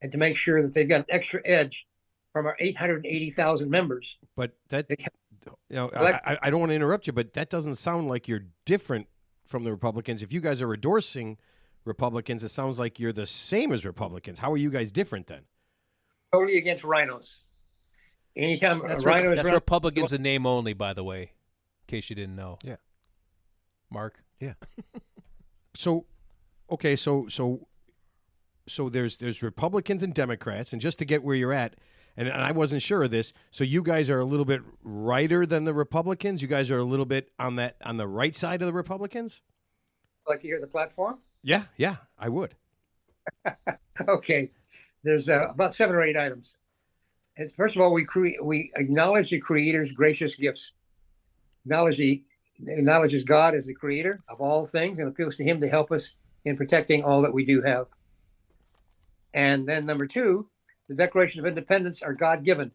and to make sure that they've got an extra edge from our 880,000 members. But that, I don't want to interrupt you, but that doesn't sound like you're different from the Republicans. If you guys are endorsing Republicans, it sounds like you're the same as Republicans. How are you guys different then? Totally against rhinos. Anytime that's rhinos, that's Republicans in name only, by the way, in case you didn't know. Yeah, Mark. Yeah. So there's Republicans and Democrats, and just to get where you're at, and I wasn't sure of this, so you guys are a little bit righter than the Republicans. You guys are a little bit on the right side of the Republicans. Like to hear the platform? Yeah, I would. Okay, there's about 7 or 8 items. And first of all, we acknowledge the Creator's gracious gifts. Acknowledges God as the Creator of all things, and appeals to Him to help us in protecting all that we do have. And then number 2, the Declaration of Independence are God-given.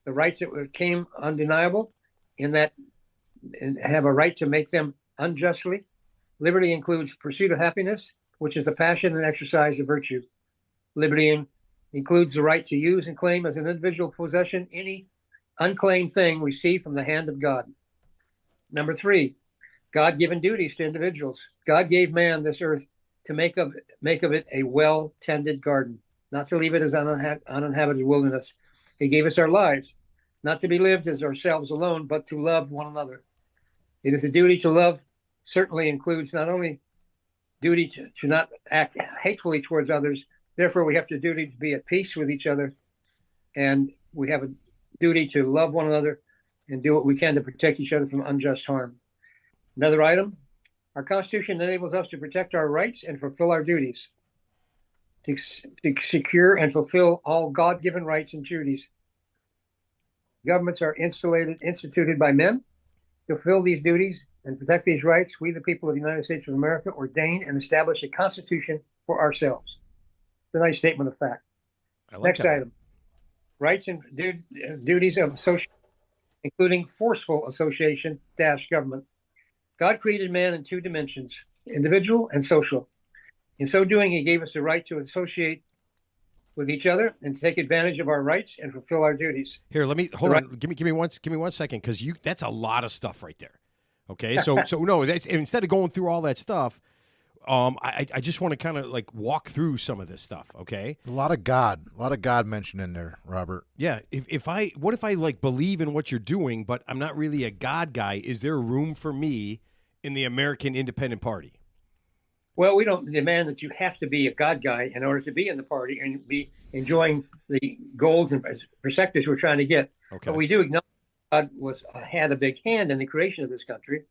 The rights that came undeniable in that, and have a right to make them unjustly Liberty includes pursuit of happiness, which is the passion and exercise of virtue. Liberty includes the right to use and claim as an individual possession any unclaimed thing received from the hand of God. Number 3, God-given duties to individuals. God gave man this earth to make of it a well-tended garden, not to leave it as uninhabited wilderness. He gave us our lives, not to be lived as ourselves alone, but to love one another. It is a duty to love, certainly includes not only duty to not act hatefully towards others, therefore we have the duty to be at peace with each other, and we have a duty to love one another and do what we can to protect each other from unjust harm. Another item, our Constitution enables us to protect our rights and fulfill our duties, to secure and fulfill all God-given rights and duties. Governments are instituted by men to fulfill these duties and protect these rights. We, the people of the United States of America, ordain and establish a Constitution for ourselves. It's a nice statement of fact. Next item, rights and duties of association, including forceful association - government. God created man in 2 dimensions, individual and social. In so doing, he gave us the right to associate with each other and to take advantage of our rights and fulfill our duties. Here, let me hold on. Give me 1 second, because that's a lot of stuff right there. Okay, so no, instead of going through all that stuff, I just want to kind of like walk through some of this stuff. Okay, A lot of God mentioned in there, Robert. yeah. What if I like believe in what you're doing, but I'm not really a God guy? Is there room for me in the American Independent Party? Well, we don't demand that you have to be a God guy in order to be in the party and be enjoying the goals and perspectives we're trying to get. Okay. But we do acknowledge God had a big hand in the creation of this country,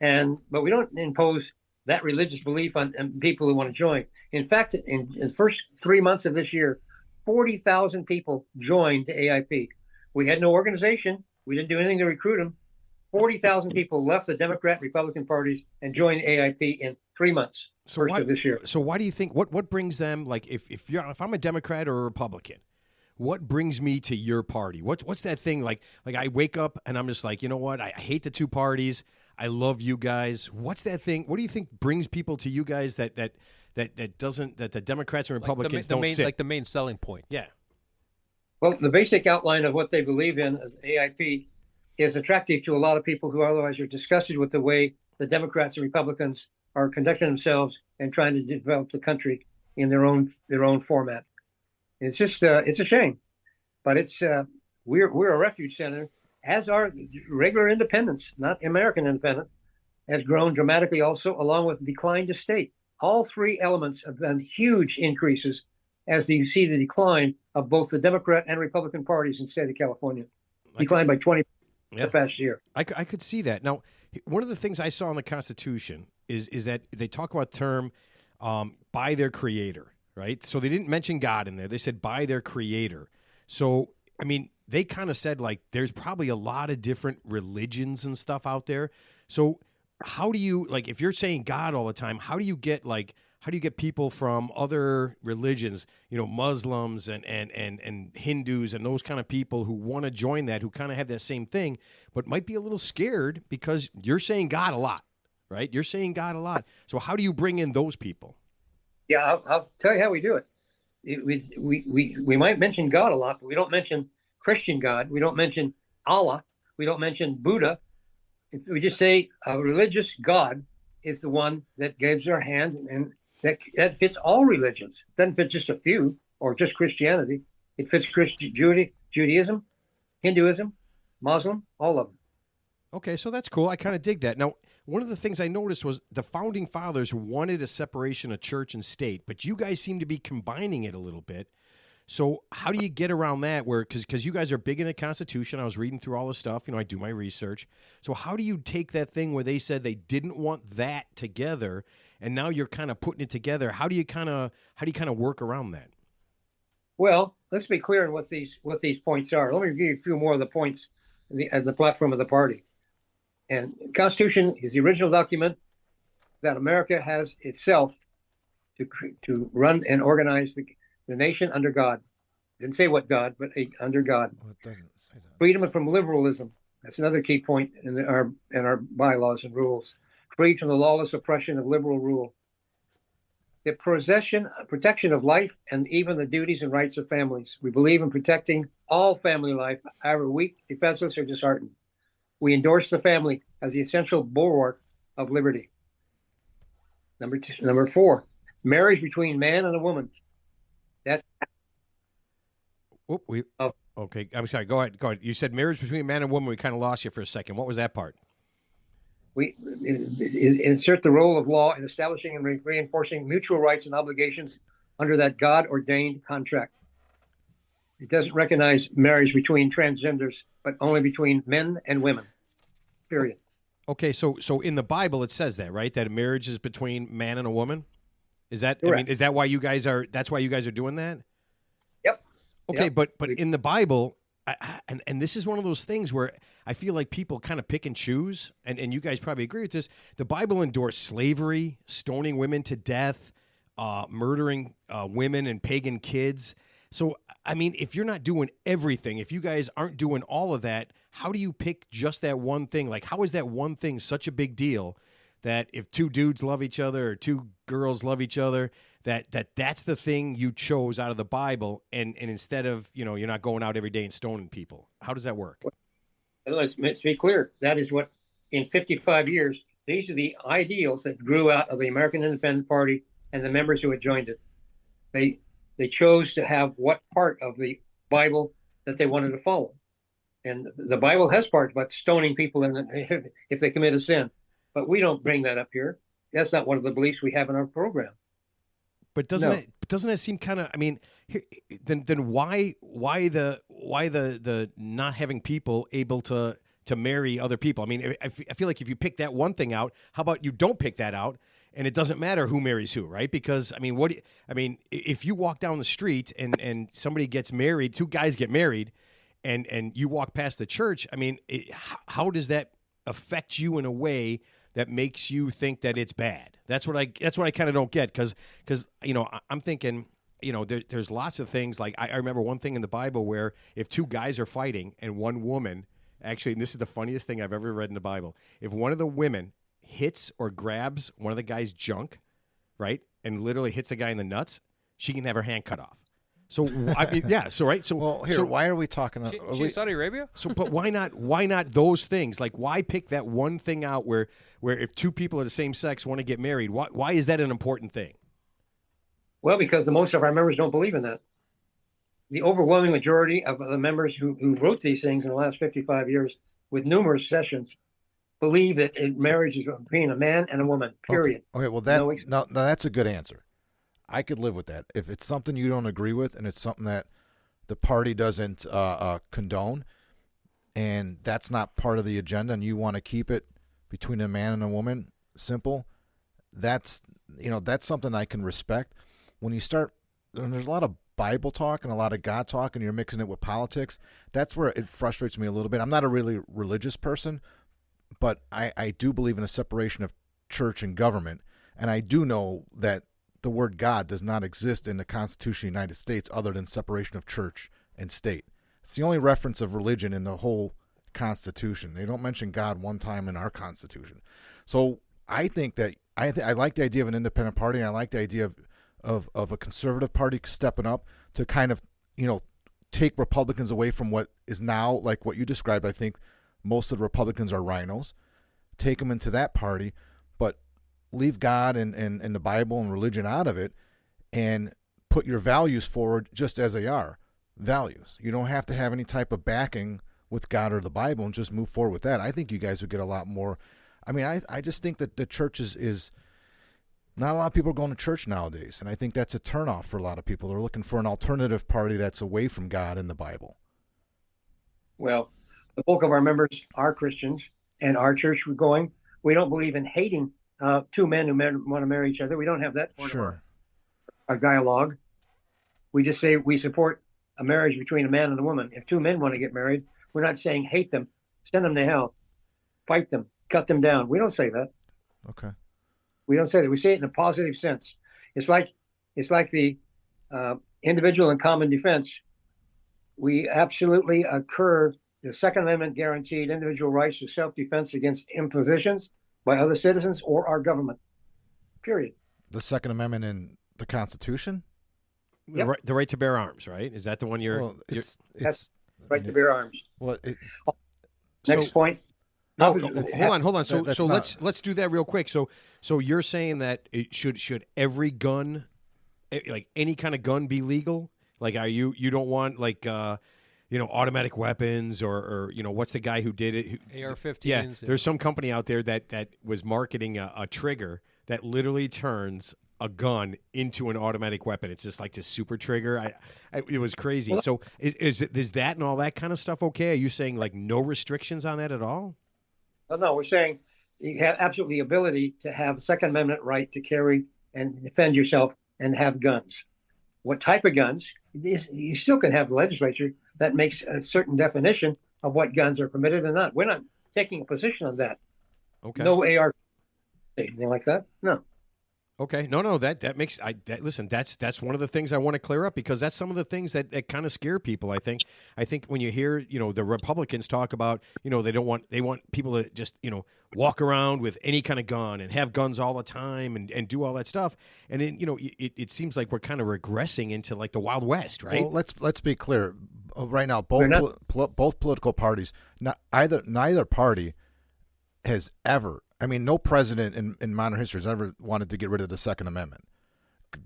but we don't impose that religious belief on people who want to join. In fact, in the first 3 months of this year, 40,000 people joined the AIP. We had no organization. We didn't do anything to recruit them. 40,000 people left the Democrat, Republican parties and joined AIP in 3 months. Of this year. So why do you think what brings them, like if I'm a Democrat or a Republican, what brings me to your party? What's that thing like I wake up and I'm just like, you know what? I hate the 2 parties. I love you guys. What's that thing? What do you think brings people to you guys that the Democrats and Republicans don't sit? Like the main selling point. Yeah. Well, the basic outline of what they believe in as AIP is attractive to a lot of people who otherwise are disgusted with the way the Democrats and Republicans are conducting themselves and trying to develop the country in their own format. It's just it's a shame, but we're a refuge center, as are regular independents, not American independent, has grown dramatically also, along with decline to state. All 3 elements have been huge increases as you see the decline of both the Democrat and Republican parties in the state of California. Declined by 20% the past year. I could see that. Now, one of the things I saw in the Constitution is that they talk about term by their creator, right? So they didn't mention God in there. They said by their creator. So, I mean, they kind of said like there's probably a lot of different religions and stuff out there. So how do you, like, if you're saying God all the time, how do you get people from other religions, Muslims and Hindus and those kind of people who want to join that, who kind of have that same thing, but might be a little scared because you're saying God a lot, right? You're saying God a lot. So how do you bring in those people? Yeah, I'll tell you how we do it. We might mention God a lot, but we don't mention Christian God. We don't mention Allah. We don't mention Buddha. We just say a religious God is the one that gives our hand, and that fits all religions. It doesn't fit just a few or just Christianity. It fits Judaism, Hinduism, Muslim, all of them. Okay, so that's cool. I kind of dig that. Now, one of the things I noticed was the founding fathers wanted a separation of church and state, but you guys seem to be combining it a little bit. So how do you get around that? Because you guys are big in the Constitution. I was reading through all the stuff. I do my research. So how do you take that thing where they said they didn't want that together, and now you're kind of putting it together? How do you kind of work around that? Well, let's be clear on what these points are. Let me give you a few more of the points in the platform of the party. And the Constitution is the original document that America has itself to run and organize the nation under God. Didn't say what God, but under God. Well, it doesn't say that. Freedom from liberalism. That's another key point in our bylaws and rules. freed from the lawless oppression of liberal rule. The protection of life and even the duties and rights of families. We believe in protecting all family life, however weak, defenseless, or disheartened. We endorse the family as the essential bulwark of liberty. Number 4, marriage between man and a woman. That's okay. I'm sorry. Go ahead. You said marriage between man and woman. We kind of lost you for a second. What was that part? We insert the role of law in establishing and reinforcing mutual rights and obligations under that God-ordained contract. It doesn't recognize marriage between transgenders, but only between men and women. Period. Okay, so in the Bible it says that, right? That marriage is between man and a woman. Is that? Correct. I mean, is that why you guys are? That's why you guys are doing that? Yep. Okay, Yep. but in the Bible, and this is one of those things where I feel like people kind of pick and choose, and you guys probably agree with this. The Bible endorsed slavery, stoning women to death, murdering women and pagan kids. So, I mean, if you're not doing everything, if you guys aren't doing all of that, how do you pick just that one thing? Like, how is that one thing such a big deal that if two dudes love each other or two girls love each other, that's the thing you chose out of the Bible, and instead of, you're not going out every day and stoning people? How does that work? Let's be clear. That is what, in 55 years, these are the ideals that grew out of the American Independent Party and the members who had joined it. They chose to have what part of the Bible that they wanted to follow. And the Bible has parts about stoning people if they commit a sin. But we don't bring that up here. That's not one of the beliefs we have in our program. But doesn't it seem kind of? I mean, then why the not having people able to marry other people? I mean, I feel like if you pick that one thing out, how about you don't pick that out, and it doesn't matter who marries who, right? Because I mean, if you walk down the street and somebody gets married, two guys get married, and you walk past the church, I mean, how does that affect you in a way that makes you think that it's bad? That's what I kind of don't get, because I'm thinking, there's lots of things. Like I remember one thing in the Bible where if two guys are fighting and one woman, actually, and this is the funniest thing I've ever read in the Bible, if one of the women hits or grabs one of the guy's junk, right, and literally hits the guy in the nuts, she can have her hand cut off. So why are we talking? She's Saudi Arabia. So, but why not those things? Like, why pick that one thing out where if two people of the same sex want to get married, why is that an important thing? Well, because most of our members don't believe in that. The overwhelming majority of the members who wrote these things in the last 55 years, with numerous sessions, believe that marriage is between a man and a woman. Period. Okay. Well, now that's a good answer. I could live with that. If it's something you don't agree with and it's something that the party doesn't condone, and that's not part of the agenda, and you want to keep it between a man and a woman, simple, that's something I can respect. When you start, when there's a lot of Bible talk and a lot of God talk, and you're mixing it with politics, that's where it frustrates me a little bit. I'm not a really religious person, but I do believe in a separation of church and government, and I do know that the word God does not exist in the Constitution of the United States other than separation of church and state. It's the only reference of religion in the whole Constitution. They don't mention God one time in our Constitution. So I think that I like the idea of an independent party, and I like the idea of a conservative party stepping up to kind of, take Republicans away from what is now, like what you described. I think most of the Republicans are rhinos. Take them into that party, but leave God and the Bible and religion out of it, and put your values forward just as they are, values. You don't have to have any type of backing with God or the Bible, and just move forward with that. I think you guys would get a lot more. I mean, I just think that the church is not a lot of people are going to church nowadays, and I think that's a turnoff for a lot of people. They're looking for an alternative party that's away from God and the Bible. Well, the bulk of our members are Christians, and our church we don't believe in hating two men who want to marry each other. We don't have that part of our dialogue. We just say we support a marriage between a man and a woman. If two men want to get married, we're not saying hate them, send them to hell, fight them, cut them down. We don't say that. Okay. We don't say that. We say it in a positive sense. It's like the individual and common defense. We absolutely the Second Amendment guaranteed individual rights to self-defense against impositions by other citizens or our government. Period. The Second Amendment in the Constitution? Yep. The right to bear arms, right? Is that the one you're? Well, it's Right to bear arms. well, Next So- point. No, Ob- hold on. So That's so not- let's do that real quick. So you're saying that it should every gun, like any kind of gun, be legal? Like, are you don't want like automatic weapons or what's the guy who did it? AR-15s. Yeah, there's some company out there that was marketing a trigger that literally turns a gun into an automatic weapon. It's just like this super trigger. It was crazy. So is that and all that kind of stuff okay? Are you saying like no restrictions on that at all? No, we're saying you have absolutely the ability to have a Second Amendment right to carry and defend yourself and have guns. What type of guns? You still can have the legislature that makes a certain definition of what guns are permitted and not. We're not taking a position on that. Okay. No AR, anything like that. No. Okay. No, that makes listen, that's one of the things I want to clear up because that's some of the things that kind of scare people, I think. I think when you hear, the Republicans talk about, they want people to just, walk around with any kind of gun and have guns all the time and do all that stuff. And then, it seems like we're kind of regressing into like the Wild West, right? Well, let's be clear. Right now, We're both political parties, neither party has ever. I mean, no president in modern history has ever wanted to get rid of the Second Amendment.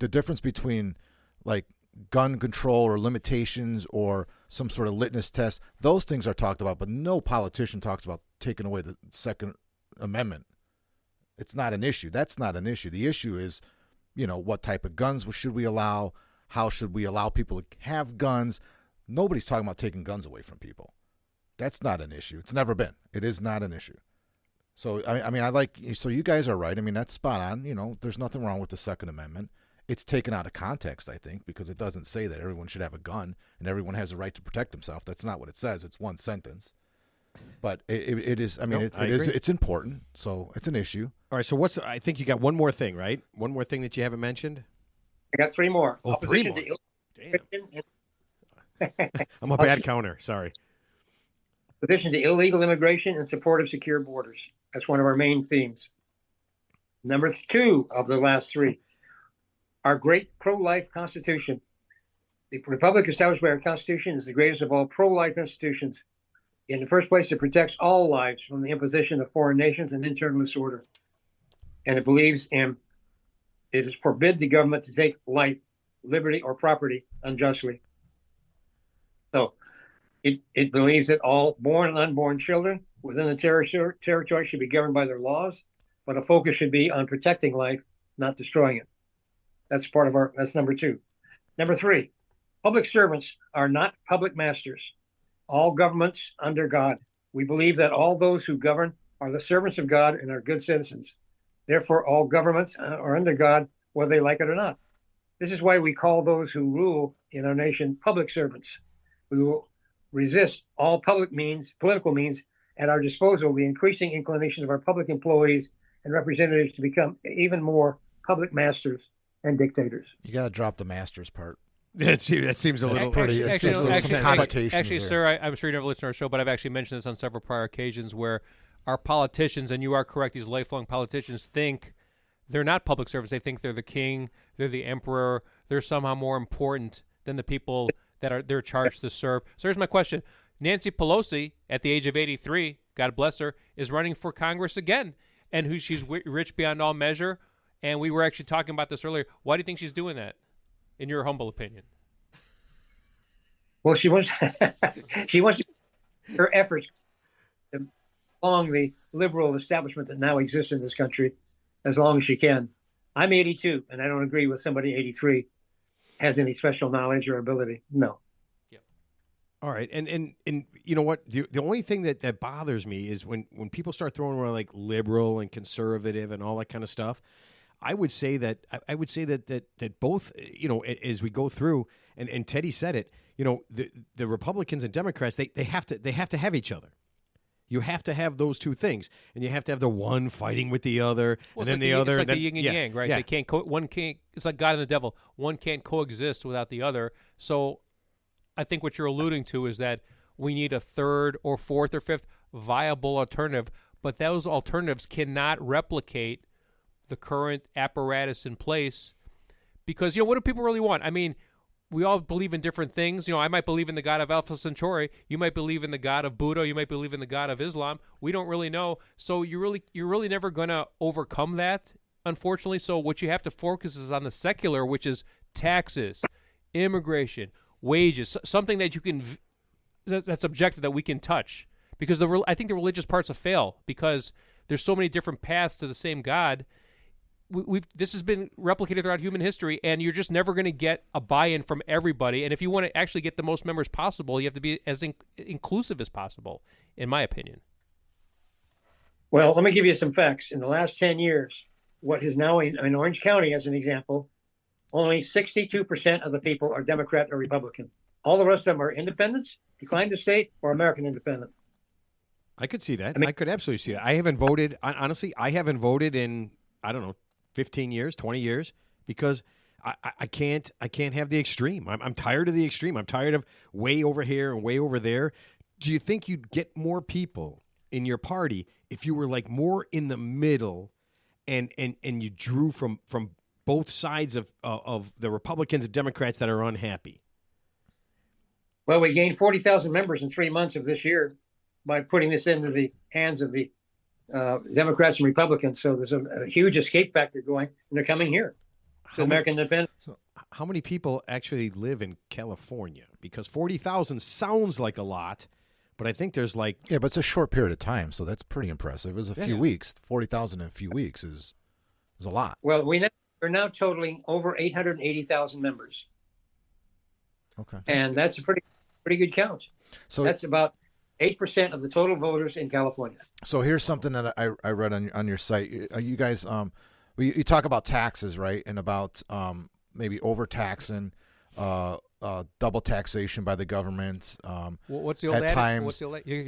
The difference between like gun control or limitations or some sort of litmus test, those things are talked about, but no politician talks about taking away the Second Amendment. It's not an issue. That's not an issue. The issue is, what type of guns should we allow? How should we allow people to have guns? Nobody's talking about taking guns away from people. That's not an issue. It's never been. It is not an issue. So, so you guys are right. I mean, that's spot on. There's nothing wrong with the Second Amendment. It's taken out of context, I think, because it doesn't say that everyone should have a gun and everyone has a right to protect himself. That's not what it says. It's one sentence. But it is, I mean, Nope, I it is, agree. it's important. So it's an issue. All right. So I think you got one more thing, right? One more thing that you haven't mentioned. I got three more. Oh, three more. Damn. I'm a bad counter. Sorry. Opposition to illegal immigration and support of secure borders. That's one of our main themes. Number two of the last three, our great pro-life Constitution. The republic established by our Constitution is the greatest of all pro-life institutions. In the first place, it protects all lives from the imposition of foreign nations and internal disorder. And it believes in it is forbid the government to take life, liberty, or property unjustly. So it believes that all born and unborn children within the territory should be governed by their laws, but a focus should be on protecting life, not destroying it. That's that's number two. Number three, public servants are not public masters. All governments under God. We believe that all those who govern are the servants of God and are good citizens. Therefore, all governments are under God, whether they like it or not. This is why we call those who rule in our nation public servants. We will resist all political means at our disposal, the increasing inclination of our public employees and representatives to become even more public masters and dictators. You got to drop the masters part. That seems a little pretty- it it seems a seems little some tense. connotations actually, there. sir, I'm sure you never listened to our show, but I've actually mentioned this on several prior occasions where our politicians, and you are correct, these lifelong politicians think they're not public servants. They think they're the king, they're the emperor, they're somehow more important than the people that they're charged to serve. So here's my question. Nancy Pelosi, at the age of 83, God bless her, is running for Congress again, and she's rich beyond all measure. And we were actually talking about this earlier. Why do you think she's doing that, in your humble opinion? Well, she wants her efforts along the liberal establishment that now exists in this country as long as she can. I'm 82, and I don't agree with somebody 83 has any special knowledge or ability. No. All right, and you know what? The only thing that bothers me is when people start throwing around like liberal and conservative and all that kind of stuff. I would say that both, as we go through, and Teddy said it, the Republicans and Democrats they have to have each other. You have to have those two things, and you have to have the one fighting with the other, and then the other. It's like and then, the yin and yang, right? Yeah. They can't. One can't. It's like God and the devil. One can't coexist without the other. So, I think what you're alluding to is that we need a third or fourth or fifth viable alternative. but those alternatives cannot replicate the current apparatus in place because, what do people really want? I mean, we all believe in different things. I might believe in the God of Alpha Centauri. You might believe in the God of Buddha. You might believe in the God of Islam. We don't really know. So you're really never going to overcome that, unfortunately. So what you have to focus is on the secular, which is taxes, immigration, wages, something that you can that's objective that we can touch. Because I think the religious parts will fail because there's so many different paths to the same God. This has been replicated throughout human history, and you're just never going to get a buy-in from everybody. And if you want to actually get the most members possible, you have to be as inclusive as possible, in my opinion. Well, let me give you some facts. In the last 10 years, what is now in Orange County, as an example, only 62% of the people are Democrat or Republican. All the rest of them are independents, declined to state, or American independent. I could see that. I could absolutely see that. I haven't voted. Honestly, I haven't voted in, I don't know, 15 years, 20 years, because I can't have the extreme. I'm tired of the extreme. I'm tired of way over here and way over there. Do you think you'd get more people in your party if you were like more in the middle and you drew from both sides of the Republicans and Democrats that are unhappy? Well, we gained 40,000 members in 3 months of this year by putting this into the hands of the Democrats and Republicans. So there's a huge escape factor going, and they're coming here to American independence. So how many people actually live in California? Because 40,000 sounds like a lot, but I think there's like... Yeah, but it's a short period of time, so that's pretty impressive. It was a few weeks. 40,000 in a few weeks is a lot. Well, we're now totaling over 880,000 members. Okay. And that's a pretty good count. So that's about 8% of the total voters in California. So here's something that I read on your site. You guys, you talk about taxes, right? And about maybe overtaxing, double taxation by the government. What's the old adage?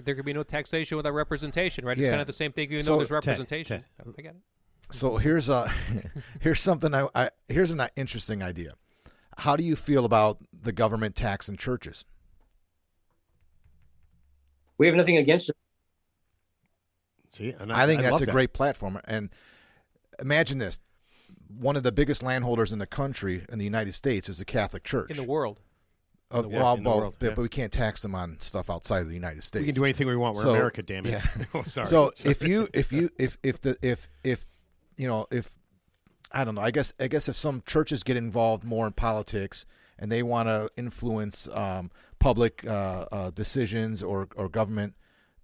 There could be no taxation without representation, right? It's kind of the same thing, even though there's representation. I get it. So here's something here's an interesting idea. How do you feel about the government taxing churches? We have nothing against it. See, I think that's a great platform. And imagine this. One of the biggest landholders in the country, in the United States, is the Catholic Church. In the world. But we can't tax them on stuff outside of the United States. We can do anything we want. We're America, damn it. Yeah. Oh, sorry. So if I don't know, I guess if some churches get involved more in politics and they want to influence public decisions or government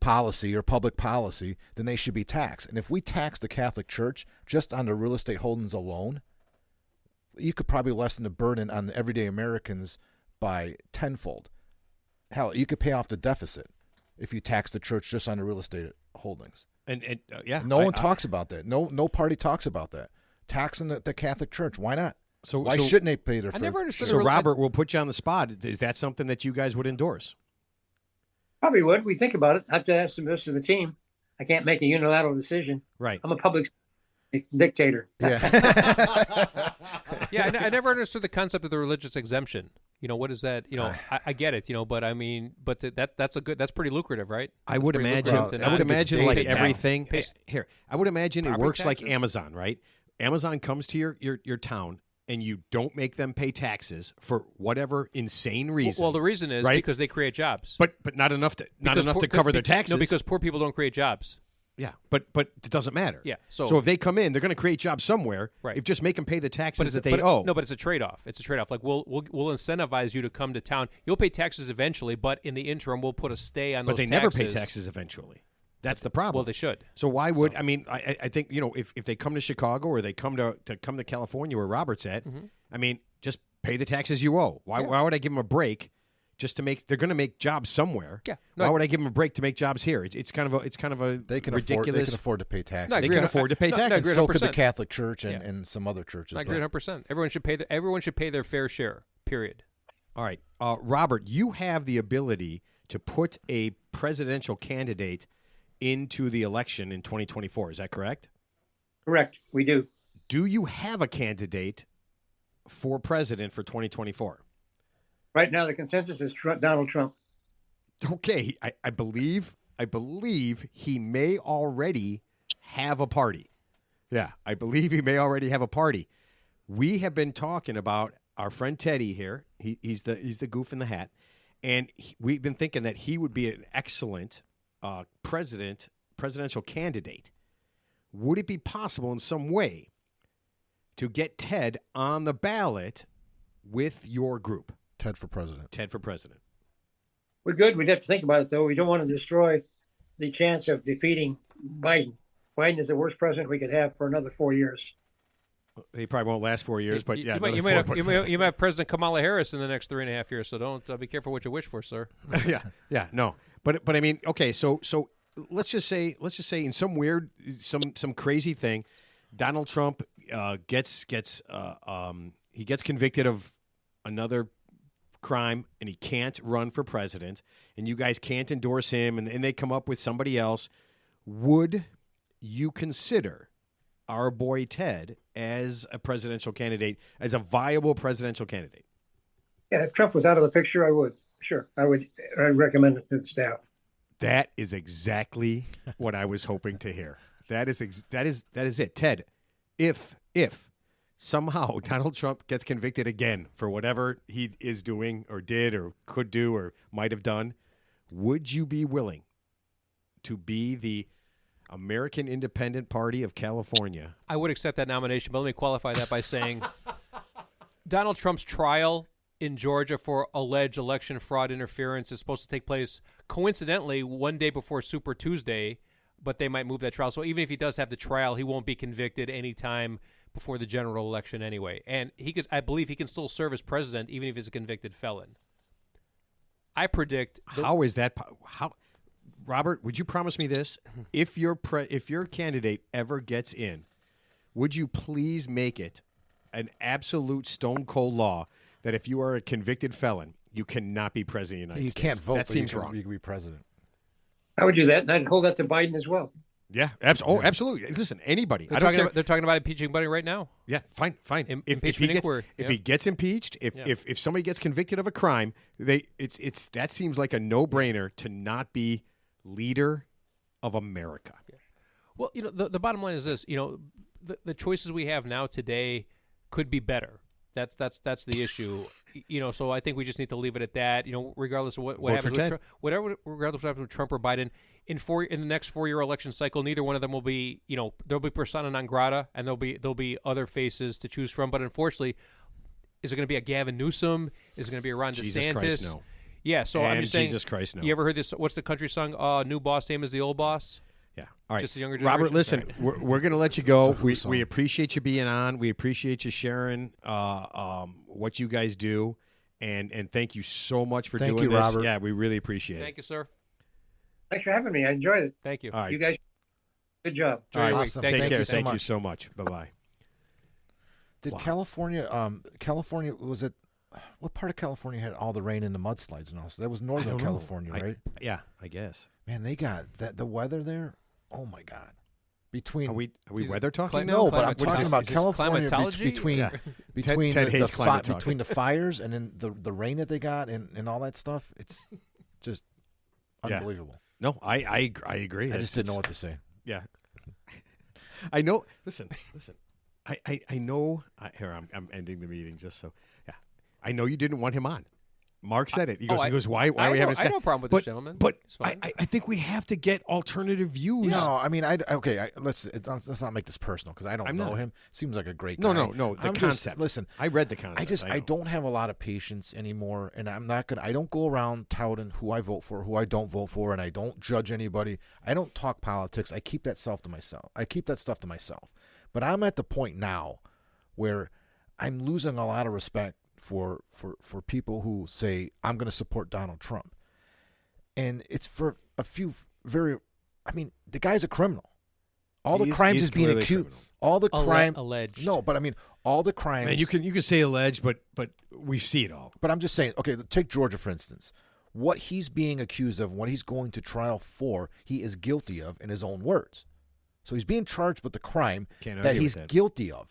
policy or public policy, then they should be taxed. And if we tax the Catholic Church just on the real estate holdings alone, you could probably lessen the burden on the everyday Americans by tenfold. Hell, you could pay off the deficit if you tax the church just on the real estate holdings. And no one talks about that. No party talks about that. Taxing the Catholic Church, why not? Why shouldn't they pay their? I never understood. So Robert, we'll put you on the spot. Is that something that you guys would endorse? Probably would. We think about it. I have to ask the rest of the team. I can't make a unilateral decision. Right. I'm a public dictator. Yeah. Yeah, I never understood the concept of the religious exemption. What is that? I get it. But I mean, but that's pretty lucrative, right? I would imagine. I would imagine like everything here. I would imagine it works like Amazon, right? Amazon comes to your town, and you don't make them pay taxes for whatever insane reason. Well, the reason is because they create jobs, but not enough to cover their taxes. No, because poor people don't create jobs. Yeah, but it doesn't matter. Yeah, so if they come in, they're going to create jobs somewhere. Right. If just make them pay the taxes that they owe. No, but it's a trade-off. It's a trade-off. Like we'll incentivize you to come to town. You'll pay taxes eventually, but in the interim, we'll put a stay on those taxes. But they never pay taxes eventually. That's the problem. Well, they should. So why would I mean? I think if they come to Chicago or they come to California where Robert's at, I mean, just pay the taxes you owe. Why would I give them a break? Just to make, they're going to make jobs somewhere. Yeah. Why would I give them a break to make jobs here? It's kind of a they can ridiculous. They can afford to pay taxes. They can afford to pay taxes. So could the Catholic Church and some other churches. I agree 100%. Everyone should pay their fair share. Period. All right, Robert, you have the ability to put a presidential candidate into the election in 2024. Is that correct? Correct. We do. Do you have a candidate for president for 2024? Right now, the consensus is Donald Trump. Okay, I believe I believe he may already have a party. Yeah, I believe he may already have a party. We have been talking about our friend Teddy here. He's the goof in the hat, and we've been thinking that he would be an excellent presidential candidate. Would it be possible in some way to get Ted on the ballot with your group? Ted for president. Ted for president. We're good. We'd have to think about it, though. We don't want to destroy the chance of defeating Biden. Biden is the worst president we could have for another 4 years. He probably won't last 4 years, but yeah, you might have President Kamala Harris in the next 3.5 years. So don't be careful what you wish for, sir. no, but I mean, okay, so let's just say in some weird, some crazy thing, Donald Trump gets convicted of another crime and he can't run for president, and you guys can't endorse him, and they come up with somebody else. Would you consider our boy Ted as a presidential candidate, as a viable presidential candidate? Yeah, if Trump was out of the picture, I would. Sure, I'd recommend it to the staff. That is exactly what I was hoping to hear. That is it, Ted. If somehow Donald Trump gets convicted again for whatever he is doing or did or could do or might have done, would you be willing to be the American Independent Party of California? I would accept that nomination, but let me qualify that by saying Donald Trump's trial in Georgia for alleged election fraud interference is supposed to take place coincidentally one day before Super Tuesday, but they might move that trial. So even if he does have the trial, he won't be convicted anytime before the general election anyway. And I believe he can still serve as president even if he's a convicted felon. I predict. How is that? Robert, would you promise me this? If your candidate ever gets in, would you please make it an absolute stone cold law that if you are a convicted felon, you cannot be president of the United States? You can't vote. That seems wrong. You can be president. I would do that, and I'd hold that to Biden as well. Yeah, absolutely. Listen, anybody. They're talking about impeaching Biden right now. Yeah, fine. Impeachment inquiry. If he gets impeached, if somebody gets convicted of a crime, that seems like a no-brainer to not be leader of America. Yeah. Well, the bottom line is this. The choices we have now today could be better. That's the issue. So I think we just need to leave it at that. Regardless of what happens with Trump, regardless of what happens with Trump or Biden, in the next 4-year election cycle, neither one of them will be. There'll be persona non grata, and there'll be other faces to choose from. But unfortunately, is it going to be a Gavin Newsom? Is it going to be a Ron DeSantis? Jesus Christ, no. Yeah. So I'm just saying. Jesus Christ, no. You ever heard this? What's the country song? New boss, same as the old boss. Yeah. All right. Just a younger generation. Robert, listen, we're going to let you go. It's We appreciate you being on. We appreciate you sharing what you guys do, and thank you so much for doing this. Robert. Yeah, we really appreciate it. Thank you, sir. Thanks for having me. I enjoyed it. Thank you. All right. You guys, good job. All right. Awesome. Take Thank care. you so Thank you much. so much. Bye-bye. Did Wow. California, was it, what part of California had all the rain and the mudslides and all? So that was I Northern don't know. California, right? Yeah, I guess. Man, they got the weather there. Oh my God! Between Are we Is it weather talking cli- now? no, but I'm Climatology? talking Is about this California climatology? between Yeah. between Ted the hates climate talk. between the fires and then the rain that they got and all that stuff. It's just Yeah. unbelievable. No, I agree. I just didn't know what to say. Yeah. I know. Listen. I know. Here, I'm ending the meeting just so. Yeah. I know you didn't want him on. Mark said it. He goes, why are we having this guy? I have no problem with this gentleman. But It's fine. I think we have to get alternative views. No, I mean, let's not make this personal because I don't I'm know not. him. Seems like a great guy. No. The I'm concept. Listen, I read the concept. I don't have a lot of patience anymore, and I don't go around touting who I vote for, who I don't vote for, and I don't judge anybody. I don't talk politics. I keep that stuff to myself. But I'm at the point now where I'm losing a lot of respect for people who say I'm going to support Donald Trump, and it's for a few the guy's a criminal. All the crimes he's is being really accused. criminal. All the crime alleged. No, but I mean all the crimes. Man, you can say alleged, but we see it all. But I'm just saying. Okay, take Georgia for instance. What he's being accused of, what he's going to trial for, he is guilty of in his own words. So he's being charged with the crime Can't that argue he's with that. guilty of.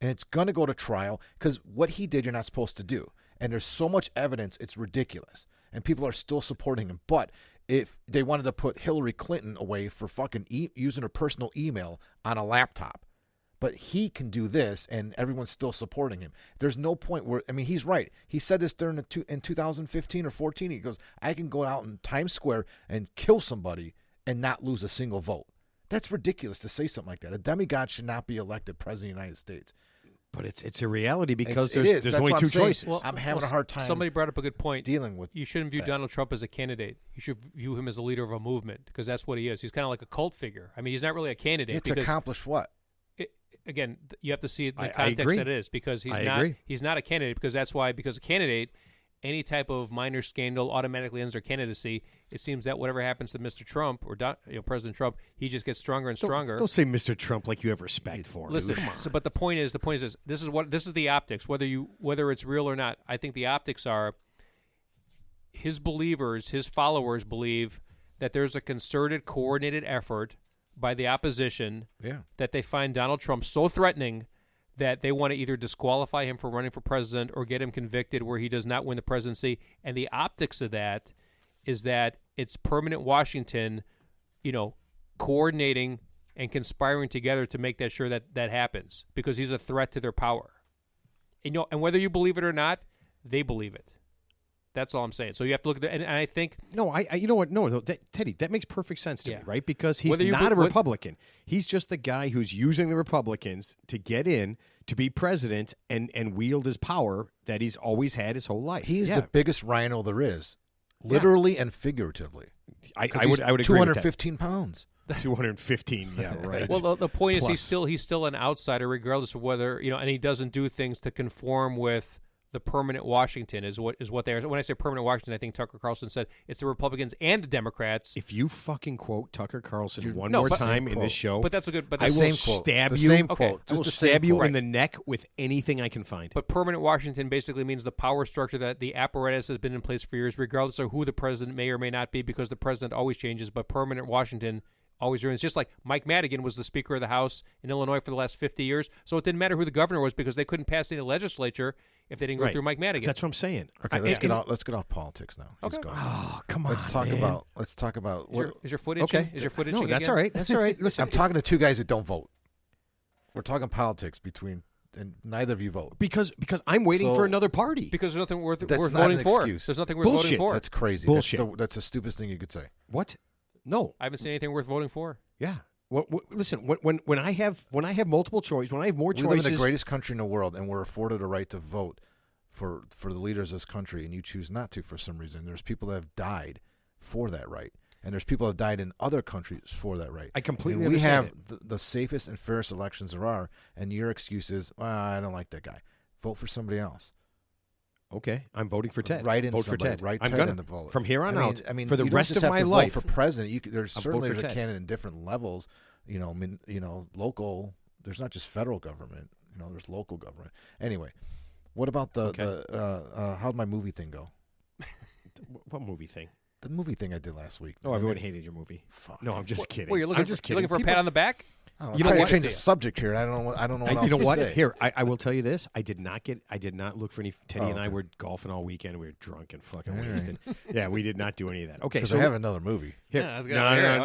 And it's going to go to trial because what he did, you're not supposed to do. And there's so much evidence, it's ridiculous. and people are still supporting him. But if they wanted to put Hillary Clinton away for fucking using her personal email on a laptop, but he can do this, and everyone's still supporting him. There's no point where, I mean, he's right. He said this during in 2015 or 14. He goes, I can go out in Times Square and kill somebody and not lose a single vote. That's ridiculous to say something like that. A demigod should not be elected president of the United States. But it's a reality because There's there's only two choices. Well, I'm having a hard time. Somebody brought up a good point. Dealing with You shouldn't view that. Donald Trump as a candidate. You should view him as a leader of a movement because that's what he is. He's kind of like a cult figure. I mean, he's not really a candidate. It's because accomplished what? Again, you have to see it in the I context agree. that it is because I agree. he's not a candidate because a candidate, any type of minor scandal automatically ends their candidacy. It seems that whatever happens to Mr. Trump or President Trump, he just gets stronger and stronger. Don't say Mr. Trump like you have respect for him. Listen, Come on. so, but the point is this is the optics, whether it's real or not. I think the optics are his believers, his followers believe that there's a concerted, coordinated effort by the opposition that they find Donald Trump so threatening that they want to either disqualify him from running for president or get him convicted where he does not win the presidency. And the optics of that is that it's permanent Washington, coordinating and conspiring together to make that sure that happens because he's a threat to their power. And whether you believe it or not, they believe it. That's all I'm saying. So you have to look at that. And I think No, you know what? No, Teddy, that makes perfect sense to me, right? Because he's Whether you not be- a Republican. He's just the guy who's using the Republicans to get in, to be president, and wield his power that he's always had his whole life. He's the biggest rhino there is, literally and figuratively. I would agree with 215 pounds. that. 215, yeah, right. well, the point is Plus. he's still an outsider regardless of whether, and he doesn't do things to conform with the permanent Washington is what they are. When I say permanent Washington, I think Tucker Carlson said it's the Republicans and the Democrats. If you fucking quote Tucker Carlson one No, more but- time in Same this show, But that's a good. But I that's will same quote. stab The you. same Okay. quote. I will Just the same stab you quote. in the neck with anything I can find. But permanent Washington basically means the power structure that the apparatus has been in place for years, regardless of who the president may or may not be, because the president always changes. But permanent Washington always remains. Just like Mike Madigan was the Speaker of the House in Illinois for the last 50 years, so it didn't matter who the governor was because they couldn't pass any legislature if they didn't go Right. through Mike Madigan. That's what I'm saying. Okay, let's get off politics now. Okay. Let's Oh, come on. Let's talk man. about. Is your foot itching? Okay. Is your foot No, itching that's again? all right. That's all right. Listen, I'm talking to two guys that don't vote. We're talking politics and neither of you vote. because I'm waiting So- for another party. Because there's nothing worth That's not voting an for. excuse. There's nothing worth Bullshit. voting for. That's crazy. Bullshit. That's the stupidest thing you could say. What? No. I haven't seen anything worth voting for. Yeah. Listen, when I have multiple choice, when I have more We live choices, in the greatest country in the world, and we're afforded a right to vote for the leaders of this country, and you choose not to for some reason. There's people that have died for that right, and there's people that have died in other countries for that right. I completely And we understand have the safest and fairest elections there are, and your excuse is, well, I don't like that guy. Vote for somebody else. Okay, I'm voting for Ted. Write in vote for somebody. Ted. Write I'm Ted gonna in the vote. from here on out. I mean, for the you don't rest just of have my to life. vote for president. There's I'll certainly vote for there's a Ted. candidate in different levels. Local. There's not just federal government. There's local government. Anyway, what about how'd my movie thing go? What movie thing? The movie thing I did last week. Oh, everyone hated your movie. Fuck. No, I'm just kidding. Well, you're looking I'm just for, kidding. you're looking for a People- pat on the back? Oh, You you know know what? change the subject here. I don't know. I don't know what else You know to what? say. Here, I will tell you this. I did not look for any. Teddy and I were golfing all weekend. We were drunk and fucking All right. wasted. Yeah, we did not do any of that. Okay, Because so I have another movie. here, Yeah, that's good. no.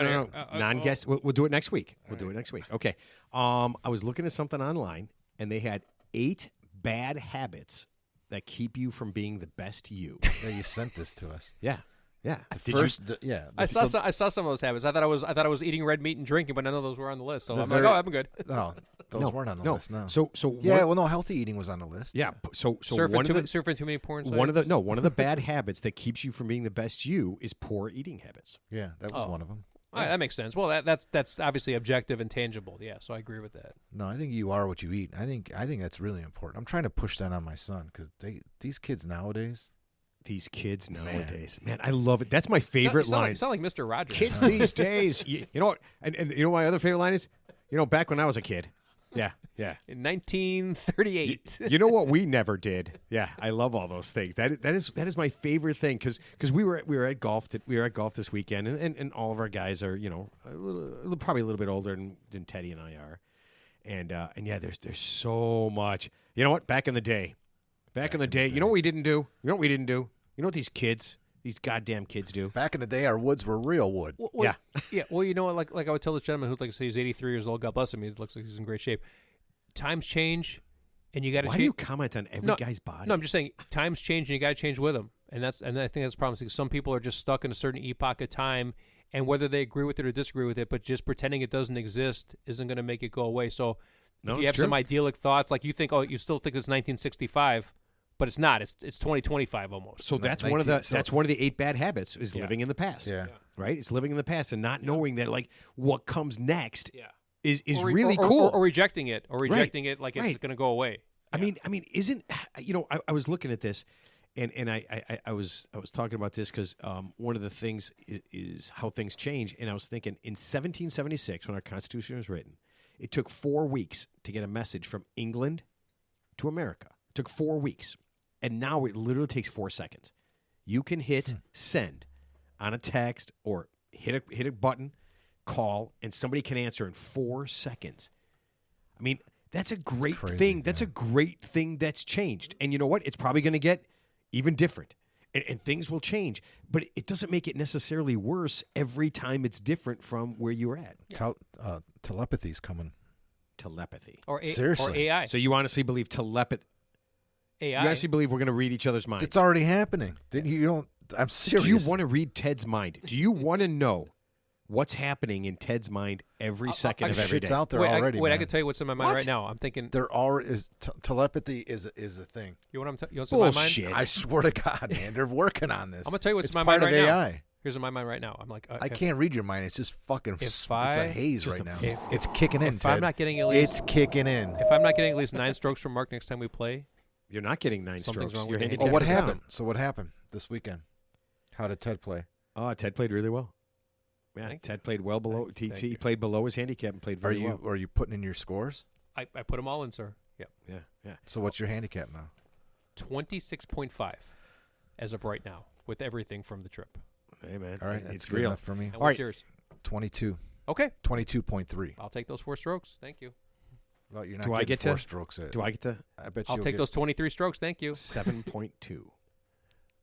Here. Non-guest. We'll do it next week. We'll do it next week. Okay. I was looking at something online, and they had 8 bad habits that keep you from being the best you. Yeah, you sent this to us. Yeah. Did First, I saw some of those habits. I thought I was eating red meat and drinking, but none of those were on the list. So The I'm very- like, oh, I'm good. No, those weren't on the no. list. No. So yeah, one- well, no, healthy eating was on the list. yeah. So Surfing too many porn sites. one of the bad habits that keeps you from being the best you is poor eating habits. Yeah, that was Oh. one of them. All right, that makes sense. Well, that's obviously objective and tangible. Yeah, so I agree with that. No, I think you are what you eat. I think that's really important. I'm trying to push that on my son because these kids nowadays. These kids nowadays, man, I love it. That's my favorite line. You sound like Mr. Rogers. Kids these days, you know what? And you know my other favorite line is, back when I was a kid. Yeah. In 1938. You know what we never did? Yeah, I love all those things. That is my favorite thing because we were at golf this weekend and all of our guys are probably a little bit older than Teddy and I are, and yeah, there's so much. You know what? Back in the day, you know what we didn't do? You know what these kids These goddamn kids do. Back in the day, our woods were real wood. Well, yeah. Well, you know what? Like I would tell this gentleman who, like I say, he's 83 years old. God bless him. He looks like he's in great shape. Times change, and you got to. Why do you comment on every guy's body? No, I'm just saying times change, and you got to change with them. And I think that's the problem. Because some people are just stuck in a certain epoch of time, and whether they agree with it or disagree with it, but just pretending it doesn't exist isn't going to make it go away. So if you have some idyllic thoughts, like you think, you still think it's 1965. But it's not. It's 2025 almost. So that's one of the 8 bad habits is living in the past. Yeah. Right? It's living in the past and not knowing that like what comes next is or, really or, cool. Or rejecting it. Or rejecting it like it's going to go away. I mean, isn't I was looking at this and I was talking about this because one of the things is how things change. And I was thinking in 1776 when our Constitution was written, it took 4 weeks to get a message from England to America. It took 4 weeks. And now it literally takes 4 seconds. You can hit send on a text or hit a button, call, and somebody can answer in 4 seconds. I mean, that's a great thing. That's a great thing that's changed. And you know what? It's probably going to get even different. And things will change. But it doesn't make it necessarily worse every time it's different from where you were at. Telepathy's coming. Telepathy. Seriously. Or AI. So you honestly believe telepathy? AI. You actually believe we're going to read each other's minds? It's already happening. You don't. I'm serious. Do you want to read Ted's mind? Do you want to know what's happening in Ted's mind every second of every day? Shit's out there already. I can tell you what's in my mind right now. I'm thinking there already is telepathy is a thing. You want what's in my mind? Bullshit. I swear to God, man, they're working on this. I'm gonna tell you what's it's in my mind right now. AI. Here's in my mind right now. I'm like, I can't read your mind. It's just fucking. It's a haze right now. It's kicking in. If I'm not getting at least, it's kicking in. If I'm not getting at least 9 strokes from Mark next time we play. You're not getting 9 Something's strokes. wrong Your with handicap what is happened? down. So what happened this weekend? How did Ted play? Ted played really well. Yeah, Ted played well below. He played below his handicap and played very well. Are you putting in your scores? I put them all in, sir. Yeah. Yeah. So what's your handicap now? 26.5 as of right now, with everything from the trip. Hey man, All right, it's good real enough for me. And All what's right. yours? 22. Okay. 22.3. I'll take those 4 strokes. Thank you. Well, you're not Do I getting get 4 to- strokes. Do I get to I bet I'll you'll take get- those 23 strokes. Thank you. 7.2?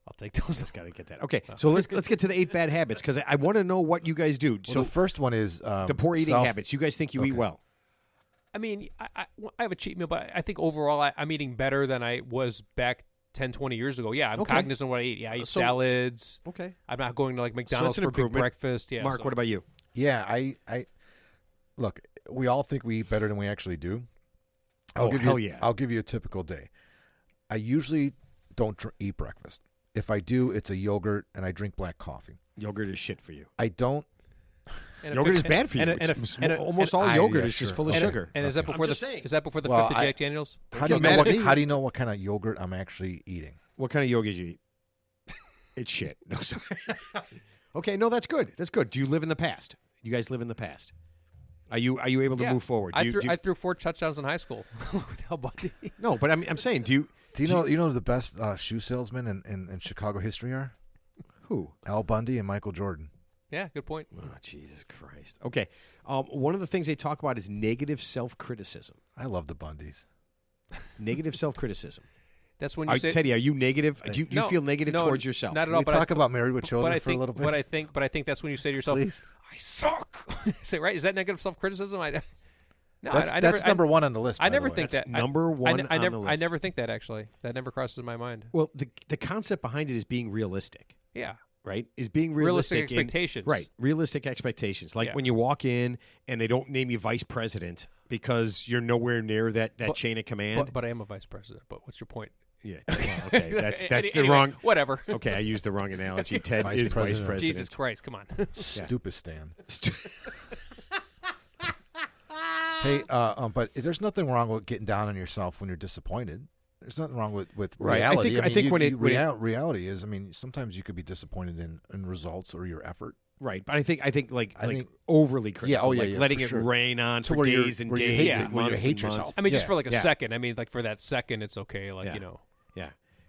I'll take those. Just got to get that. Okay, so let's get to the 8 bad habits because I want to know what you guys do. Well, So the first one is the poor eating habits. You guys think you eat well? I mean, I have a cheat meal, but I think overall I'm eating better than I was back 10, 20 years ago. Yeah, I'm cognizant of what I eat. Yeah, I eat salads. Okay. I'm not going to like McDonald's an for big improvement. breakfast. Yeah, Mark, what about you? Yeah, I look. We all think we eat better than we actually do. I'll give you a typical day. I usually don't eat breakfast. If I do, it's a yogurt and I drink black coffee. Yogurt is shit for you. I don't. Yogurt is bad for you. Almost all yogurt is just full of sugar. And is that before the 5th of Jack Daniels? How do you know what kind of yogurt I'm actually eating? What kind of yogurt do you eat? It's shit. No, sorry. Okay, no, that's good. That's good. Do you live in the past? You guys live in the past. Are you able to move forward? I threw 4 touchdowns in high school with Al Bundy. No, but I'm saying, do you know the best shoe salesmen in Chicago history are? Who? Al Bundy and Michael Jordan. Yeah, good point. Oh, Jesus Christ. Okay. One of the things they talk about is negative self-criticism. I love the Bundys. Negative self-criticism. That's when you say, Teddy, are you negative? Do you feel negative towards yourself? Not at Can all. we talk about Married with Children for a little bit? But I think that's when you say to yourself, Please. I suck. Say, right? Is that negative self-criticism? No, that's number one on the list. I never think that. Number one on the list. I never think that, actually. That never crosses my mind. Well, the concept behind it is being realistic. Yeah. Right? Is being realistic. Expectations. Right. Realistic expectations. Like when you walk in and they don't name you vice president because you're nowhere near that chain of command. But I am a vice president. But what's your point? Yeah. Well, okay. That's Anyway, the wrong. Whatever. Okay, I used the wrong analogy. Ted Vice is vice president. president. Jesus Christ, come on. Stupid Stan. Hey, but there's nothing wrong with getting down on yourself when you're disappointed. There's nothing wrong with Right. reality. I think reality is, sometimes you could be disappointed in results or your effort. Right, but I think like overly critical. Letting it rain on for days and days and months and months. I mean, just for like a second. I mean, like for that second, it's okay. Like, you know.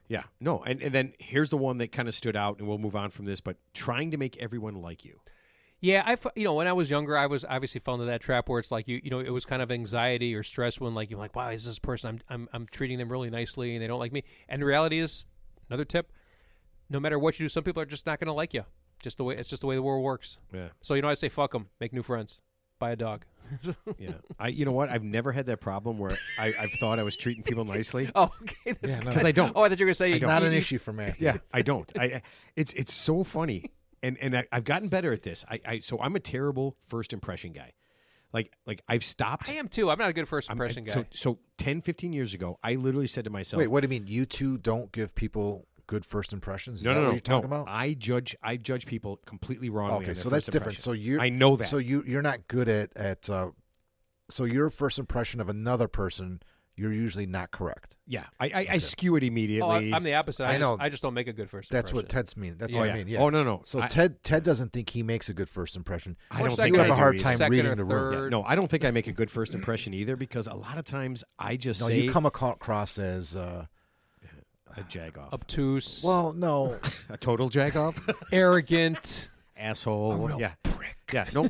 Yeah. No, and then here's the one that kind of stood out, and we'll move on from this, but trying to make everyone like you. Yeah, when I was younger, I was obviously fell into that trap where it's like it was kind of anxiety or stress when like you're like, wow, is this person I'm treating them really nicely and they don't like me. And the reality is, another tip, no matter what you do, some people are just not going to like you. It's just the way the world works. Yeah. So I say fuck them, make new friends, buy a dog. Yeah. You know what? I've never had that problem where I've thought I was treating people nicely. Oh, okay. Because I don't. Oh, I thought you were going to say It's not an issue for Matthew. Yeah, I don't. It's so funny, and I've gotten better at this. So I'm a terrible first impression guy. Like I've stopped. I am too. I'm not a good first impression guy. So 10, 15 years ago, I literally said to myself, Wait, what do you mean? You two don't give people good first impressions? Is that what No. you're talking about? I judge people completely wrongly. Okay, on so their that's first different. impression. So I know that. So you're not good at so your first impression of another person, you're usually not correct. Yeah, I skew it immediately. I'm the opposite. I know. I just don't make a good first That's impression. what Ted's mean. That's Oh, what yeah. I mean. Yeah. Oh no. So I, Ted doesn't think he makes a good first impression. I Or don't second think you I have a do hard either. time Second reading or the room. third. No, I don't think I make a good first impression either because a lot of times I just No, say you come across as a jagoff, Obtuse. well, no. a total jagoff, arrogant. asshole. Yeah. Yeah, no,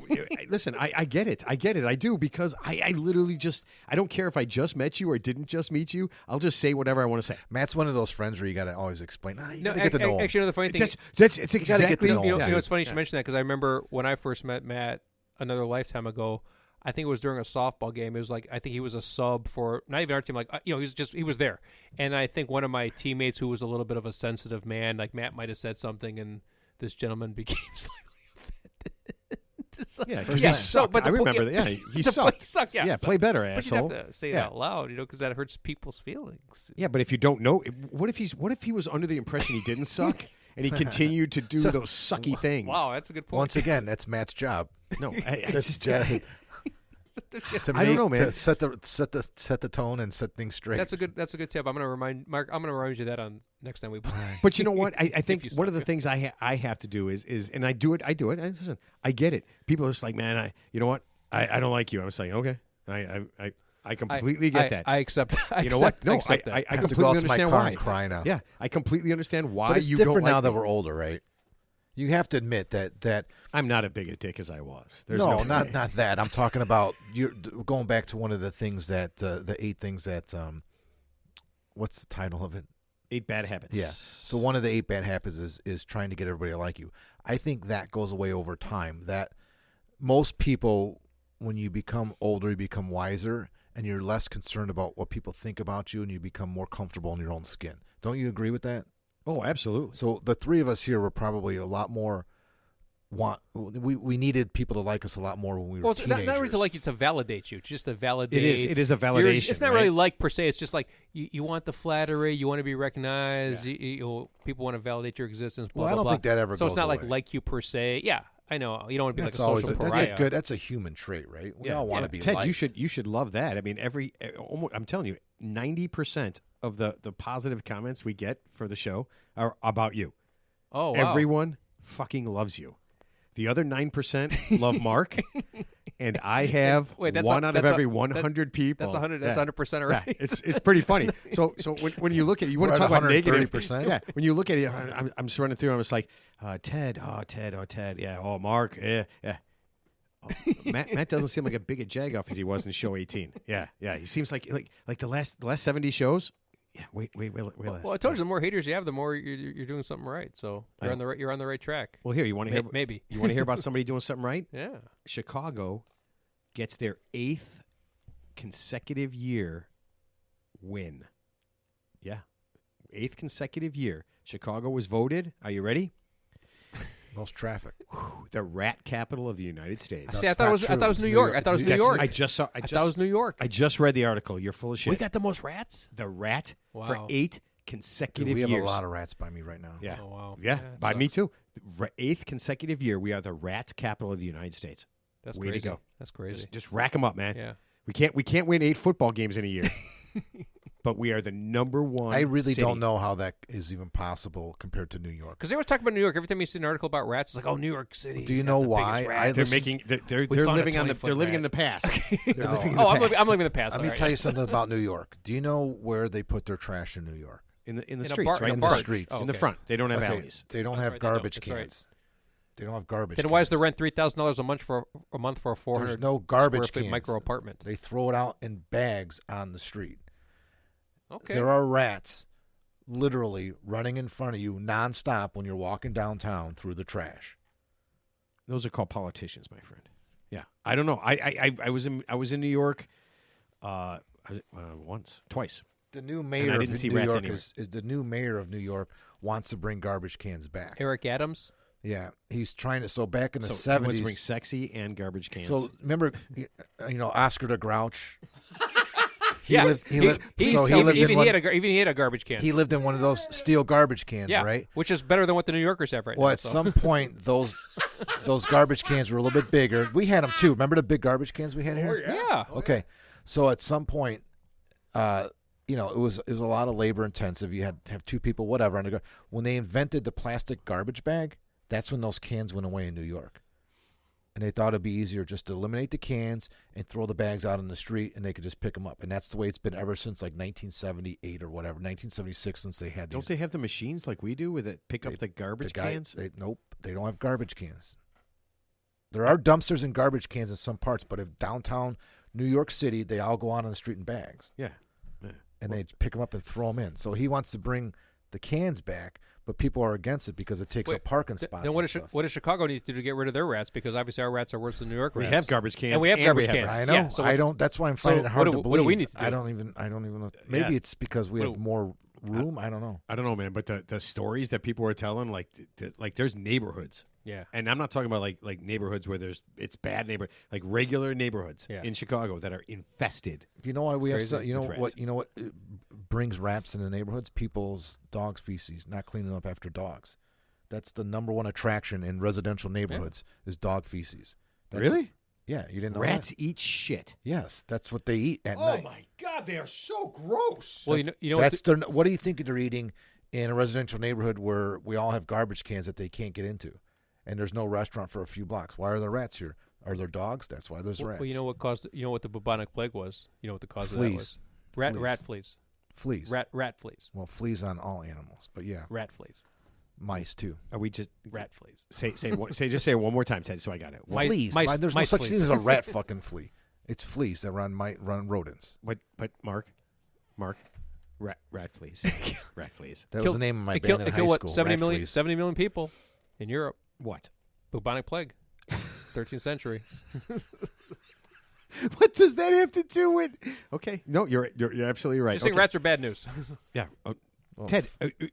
listen, I get it. I do because I literally just, I don't care if I just met you or didn't just meet you. I'll just say whatever I want to say. Matt's one of those friends where you got to always explain. You No, got to get to know him. actually, another funny thing. It's gotta get exactly. to know him. You know, it's funny you should mention that because I remember when I first met Matt another lifetime ago. I think it was during a softball game. It was like I think he was a sub for not even our team. Like he was there, and I think one of my teammates who was a little bit of a sensitive man, like Matt, might have said something, and this gentleman became slightly offended. Yeah, because Yeah, he so, sucked. but the I remember point- that. Yeah, he the sucked. point sucked, yeah. Play better, But asshole. you have to say it Yeah. out loud, because that hurts people's feelings. Yeah, but if you don't know, what if he was under the impression he didn't suck and he continued to do those sucky things? Wow, that's a good point. Once again, that's Matt's job. No, I That's just, to I don't know, man. To set the tone and set things straight. that's a good tip. I'm gonna remind Mark. I'm gonna remind you that on next time we play. But you know what? I think you one of the suck. things I have to do is, and I do it. And listen, I get it. People are just like, man, you know what? I don't like you. I was like, okay, I completely get that. I accept. You know what? No, I accept that. I have to go completely out to my understand car why. and cry now. Yeah, I completely understand why But it's you different don't now like that me. we're older, right? You have to admit that I'm not a big a dick as I was. There's no, no not way. not that. I'm talking about you're going back to one of the things that the 8 things that what's the title of it? 8 bad habits. Yeah. So one of the 8 bad habits is trying to get everybody to like you. I think that goes away over time. That most people, when you become older, you become wiser, and you're less concerned about what people think about you, and you become more comfortable in your own skin. Don't you agree with that? Oh, absolutely. So the 3 of us here were probably a lot more. We needed people to like us a lot more when we were Well, it's teenagers. not really to like you, to validate you, just to validate. It is a You're- validation. It's not right? really like per se. It's just like you want the flattery, you want to be recognized. People want to validate your existence. Blah, Well, I blah, don't blah. think that ever So goes it's not away. like you per se. Yeah, I know you don't want to be That's like a always social that's pariah. a good. That's a human trait, right? We all want to be Ted, liked. you should love that. I mean, I'm telling you, 90% of the positive comments we get for the show are about you. Oh, wow. Everyone fucking loves you. The other 9% love Mark, and I have Wait, that's one a- out of that's a- every 100 people. That's 100. That's Yeah. 100% Yeah, already. it's pretty funny. So when you look at it, you want We're to at talk about negative. 130%? Yeah, when you look at it, I'm just running through. I'm just like Ted, Ted, yeah, Mark, yeah. Oh, Matt doesn't seem like a big a jagoff as he was in show 18. Yeah, he seems like the last 70 shows. Yeah, wait Well, less. I told you, the more haters you have, the more you're doing something right. So you're on the right track. Well, here you want to hear Maybe. you want to hear about somebody doing something right? Yeah. Chicago gets their 8th consecutive year win. Yeah. 8th consecutive year. Chicago was voted, are you ready? Most traffic. The rat capital of the United States. See, I That's thought not it was true. New It's York. I thought it was New Yes, York. I just thought it was New York. I just read the article. You're full of shit. We got the most rats. the rat for Wow. 8 Dude, consecutive we have years. a lot of rats by me right now. Yeah. Oh, wow. Yeah, that by me sucks. too. 8th consecutive year, we are the rat capital of the United States. That's Way to crazy. go. That's crazy. Just rack them up, man. Yeah. We can't win 8 football games in a year. But we are the number one. I really city. don't know how that is even possible compared to New York. Because they always talk about New York. Every time you see an article about rats, it's like, oh, New York City. Do you know why? They're listen- making. They're We found a living on the. 20-foot They're living rat. in the past. No. Oh, I'm living in the past. Let all me right, tell yeah. you something about New York. Do you know where they put their trash in New York? in the In a streets, bar- right? in a the barge. streets. Oh, In the okay. front. They don't have Okay, alleys. They don't That's have right, they don't. garbage That's right. cans. They don't have garbage. Then why is the cans. rent $3,000 a month for a 400 There's no garbage square feet cans. micro apartment? They throw it out in bags on the street. Okay. There are rats literally running in front of you nonstop when you're walking downtown through the trash. Those are called politicians, my friend. Yeah, I don't know. I was in New York, twice. The new mayor I of didn't see New rats York anywhere. is the new mayor of New York wants to bring garbage cans back. Eric Adams. Yeah, he's trying to. So back in the So he wants to 70s, bring sexy and garbage cans. so remember, Oscar the Grouch. Yeah, He lived even he had a garbage can. He lived in one of those steel garbage cans, yeah, right? which is better than what the New Yorkers have right Well, now. at so. some point, those garbage cans were a little bit bigger. We had them too. Remember the big garbage cans we had here? yeah. Okay, so at some point, it was a lot of labor intensive. You had to have two people, whatever. And when they invented the plastic garbage bag, that's when those cans went away in New York. And they thought it'd be easier just to eliminate the cans and throw the bags out on the street, and they could just pick them up. And that's the way it's been ever since like 1978 or whatever, 1976, since they had these. don't they have the machines like we do with it? Pick up the garbage cans. Nope, they don't have garbage cans. There are dumpsters and garbage cans in some parts, but if downtown New York City, they all go out on the street in bags. Yeah. And they pick them up and throw them in. So he wants to bring the cans back, but people are against it because it takes up parking spots. Then what does Chicago need to do to get rid of their rats? Because obviously our rats are worse than New York rats. We have garbage cans, and we have garbage rats. cans. I know. Yeah, so I don't. That's why I'm finding it hard to believe. What do we need to do? I don't even know. Maybe it's because we have more room. I don't know. I don't know, man. But the stories that people are telling, like there's neighborhoods. Yeah. And I'm not talking about like neighborhoods where it's bad neighborhood, like regular neighborhoods Yeah. in Chicago that are infested. You know why we have? Crazy. You know With what? You know what brings rats in the neighborhoods? People's dogs' feces, not cleaning up after dogs. That's the number one attraction in residential neighborhoods is dog feces. Really? Yeah, you didn't know Rats that? eat shit. Yes, that's what they eat at Oh night. my God, they are so gross. Well, you know what? What do you think they're eating in a residential neighborhood where we all have garbage cans that they can't get into, and there's no restaurant for a few blocks? Why are there rats here? Are there dogs? That's why there's rats. Well, you know what caused? You know what the bubonic plague was? You know what the cause of that Fleas. was? Fleas. Rat fleas. Fleas. Rat fleas. Well, fleas on all animals, but yeah, Rat fleas. mice too. Are we just Rat fleas. say it one more time, Ted? So I got it. Mice- Fleas. mice- There's no mice such fleas. thing as a rat fucking flea. It's fleas that run rodents. But Mark, rat fleas, rat fleas. That was the name of my It band killed, in it high killed what, school. 70 Rat million, fleas. 70 million people in Europe. What? Bubonic plague. 13th century. What does that have to do with? Okay, no, you're absolutely right. Just saying Okay. rats are bad news. Yeah, Ted.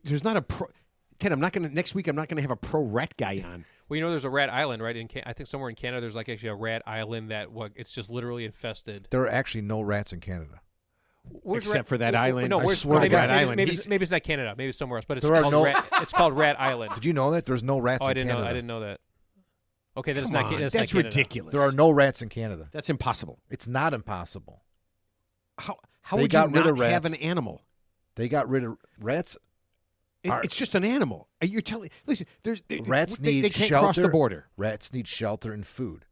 There's not a pro. Ted, I'm not gonna next week. I'm not gonna have a pro rat guy on. Well, you know, there's a rat island, right? I think somewhere in Canada, there's like actually a rat island that it's just literally infested. There are actually no rats in Canada. Where's Except for that island. No, I where's swear to maybe, God, maybe, island. maybe, He's- maybe it's not Canada. Maybe it's somewhere else. But it's There are called no- rat. It's called Rat Island. Did you know that? There's no rats Oh, in I didn't Canada. know. I didn't know that. Okay, then it's Come not. on, That's that's not Canada. ridiculous. There are no rats in Canada. That's impossible. It's not impossible. How They would got you rid not of rats. have an animal? They got rid of rats. It's just an animal. You're telling. Listen, Rats they need can't shelter. cross the border. Rats need shelter and food.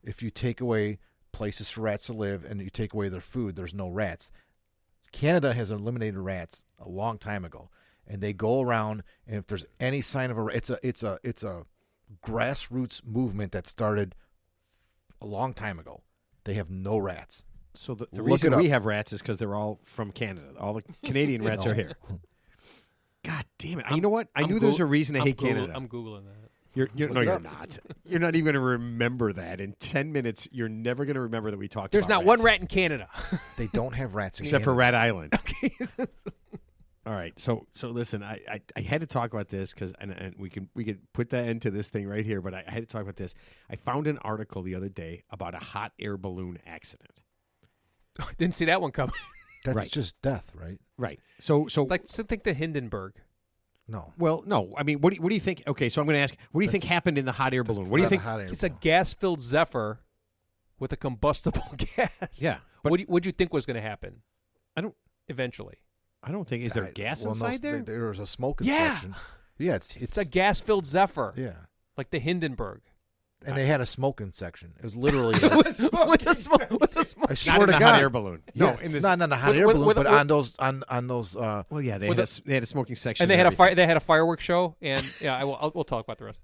If you take away places for rats to live and you take away their food, there's no rats. Canada has eliminated rats a long time ago, and they go around, and if there's any sign of it's a grassroots movement that started a long time ago. They have no rats. So the Look reason it we up. have rats is because they're all from Canada. All the Canadian rats are here. God damn it! You know what? I I'm knew there's Goog- a reason to I'm hate Google- Canada. I'm googling that. No, it you're up. not. You're not even going to remember that. In 10 minutes, you're never going to remember that we talked There's about not one rats. rat in Canada. They don't have rats in Except for Canada. Rat Island. Okay. All right. So listen, I had to talk about this because and we could put that into this thing right here, but I had to talk about this. I found an article the other day about a hot air balloon accident. Didn't see that one coming. That's Right. just death, right? Right. So Like something the Hindenburg. No. well, no. I mean, what do you think? Okay, so I'm going to ask, what do you think happened in the hot air balloon? What do you It's not think? a hot air It's a balloon. gas-filled Zephyr with a combustible gas. Yeah, but- What do you think was going to happen? I don't- Eventually, I don't think. Is there gas Well, no, inside there? There was a smoking Yeah. section. Yeah, it's it's a gas-filled Zephyr, yeah. like the Hindenburg. And they had a smoking section. It was literally. with the smoke. I swear Not in to the God. hot air balloon. Yeah, No, in this. not on the hot air with- balloon, with- but with- on those. Well, yeah, they With had a smoking section, And they had a everything. they had a fireworks show, and yeah, we'll talk about the rest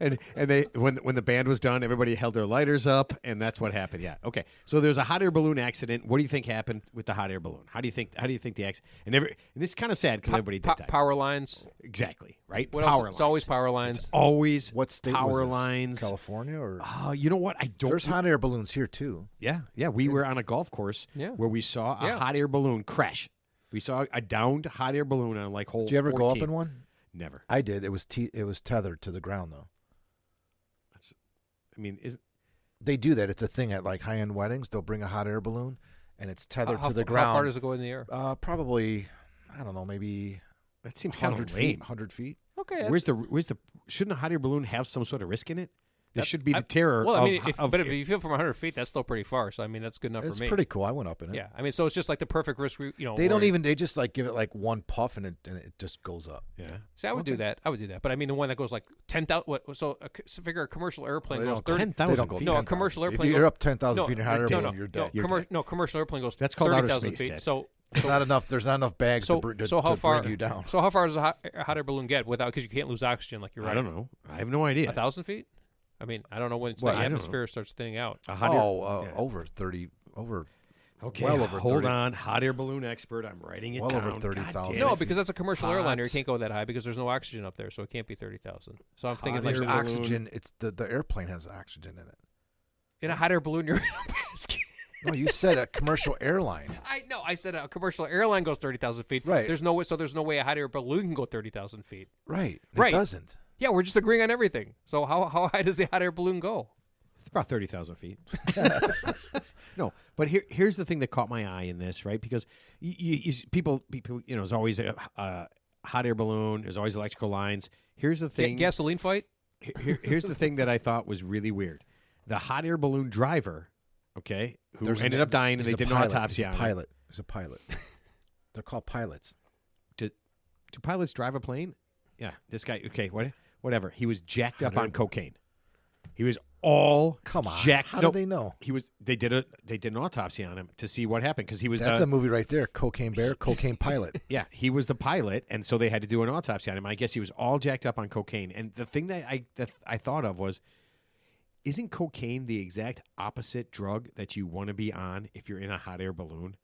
later. and they when the band was done, everybody held their lighters up, and that's what happened. Yeah, okay. So there's a hot air balloon accident. What do you think happened with the hot air balloon? How do you think the accident? And this is kind of sad because everybody did die. Power lines. Exactly, right? What Power else? lines. It's always power lines. Always What state power was this? lines. California or You know what? I don't. there's hot air balloons here too. Yeah. We were on a golf course Yeah. where we saw a Yeah. hot air balloon crash. We saw a downed hot air balloon on like hole. Did you ever 14. go up in one? Never. I did. It was tethered to the ground though. They do that. It's a thing at like high-end weddings. They'll bring a hot air balloon, and it's tethered to the ground. How far does it go in the air? Probably, I don't know, maybe That seems kind 100 of feet. lame. 100 feet. Okay. Where's the? Shouldn't a hot air balloon have some sort of risk in it? There That- should be the terror. Well, I mean, of, but if you feel from 100 feet, that's still pretty far. So I mean, that's good enough It's for me. pretty cool. I went up in it. Yeah, I mean, so it's just like the perfect risk. They don't where- even. They just like give it like one puff and it just goes up. yeah. See, I would do that. But I mean, the one that goes like 10,000. So figure a commercial airplane goes 30. 10,000 They don't go feet. No, a 10,000 commercial feet. airplane If goes- you're up 10,000 No, feet in a hot air no, balloon, you're dead. No, commercial airplane goes. That's called outer 30,000 space, feet. Ted. So There's not enough. There's not enough bags so to how far bring you down. So how far does a hot air balloon get without? Because you can't lose oxygen, like you're right. I don't know. I have no idea. 1,000 feet. I mean, I don't know when Well, the I don't know. atmosphere starts thinning out. A hot air- yeah. Over 30. Over. Okay, well over hold 30. on. Hot air balloon expert. I'm writing it Well down. over God 30,000. damn No, it. because that's a commercial airliner. You Hots. can't go that high because there's no oxygen up there, so it can't be 30,000. So I'm thinking Hot like There's air balloon. oxygen. It's the airplane has oxygen in it. in a hot air balloon, you're in a basket. No, you said a commercial airline. I know. I said a commercial airline goes 30,000 feet. Right. There's no way. So there's no way a hot air balloon can go 30,000 feet. Right. Right. It doesn't. Yeah, we're just agreeing on everything. So how high does the hot air balloon go? It's about 30,000 feet. No, but here's the thing that caught my eye in this, right? Because people, there's always a hot air balloon. There's always electrical lines. Here's the thing. Gasoline fight. Here's the thing that I thought was really weird. The hot air balloon driver, okay, who ended up dying, and they did an autopsy on him. Pilot. He's a pilot. They're called pilots. Do pilots drive a plane? Yeah, this guy. Okay, whatever. He was jacked up on cocaine. He was all Come on. jacked. How no, do they know? He was. They did an autopsy on him to see what happened because he was. That's a movie right there. Cocaine Bear, Cocaine Pilot. Yeah, he was the pilot, and so they had to do an autopsy on him. I guess he was all jacked up on cocaine. And the thing that I thought of was, isn't cocaine the exact opposite drug that you want to be on if you're in a hot air balloon?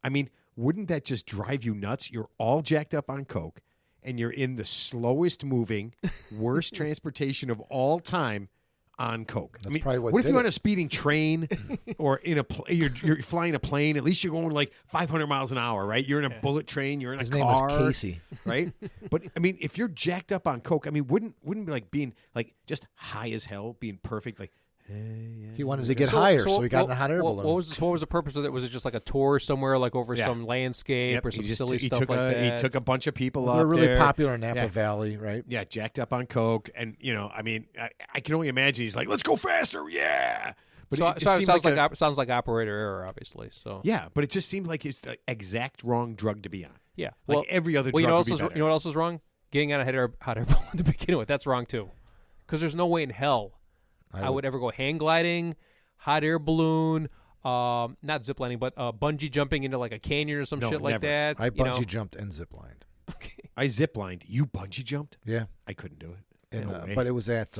I mean, wouldn't that just drive you nuts? You're all jacked up on coke, and you're in the slowest moving, worst transportation of all time on coke. That's I mean, probably what if did you're on it. a speeding train or in you're flying a plane? At least you're going like 500 miles an hour, right? You're in a bullet train. You're in His a name car, was Casey. right? But I mean, if you're jacked up on coke, I mean, wouldn't be like being like just high as hell, being perfect, like. He wanted to get higher, so he got in the hot air balloon. What was the purpose of it? Was it just like a tour somewhere, like over Yeah. some landscape Yep, or some he silly stuff took like that? He took a bunch of people They're up really there. popular in Napa Yeah. Valley, right? Yeah, jacked up on coke, and I mean, I can only imagine he's like, "Let's go faster, yeah." But so, it just so it seemed sounds like sounds like operator error, obviously. So yeah, but it just seemed like it's the exact wrong drug to be on. yeah. Like Well, every other well, drug would be you better. know what else is wrong? Getting on a hot air balloon to begin with. That's wrong too, because there's no way in hell I would ever go hang gliding, hot air balloon, not ziplining, but bungee jumping into like a canyon or some No, shit like never. that. I you know? bungee jumped and ziplined. Okay. I ziplined. You bungee jumped? Yeah, I couldn't do it. and, No way. but it was at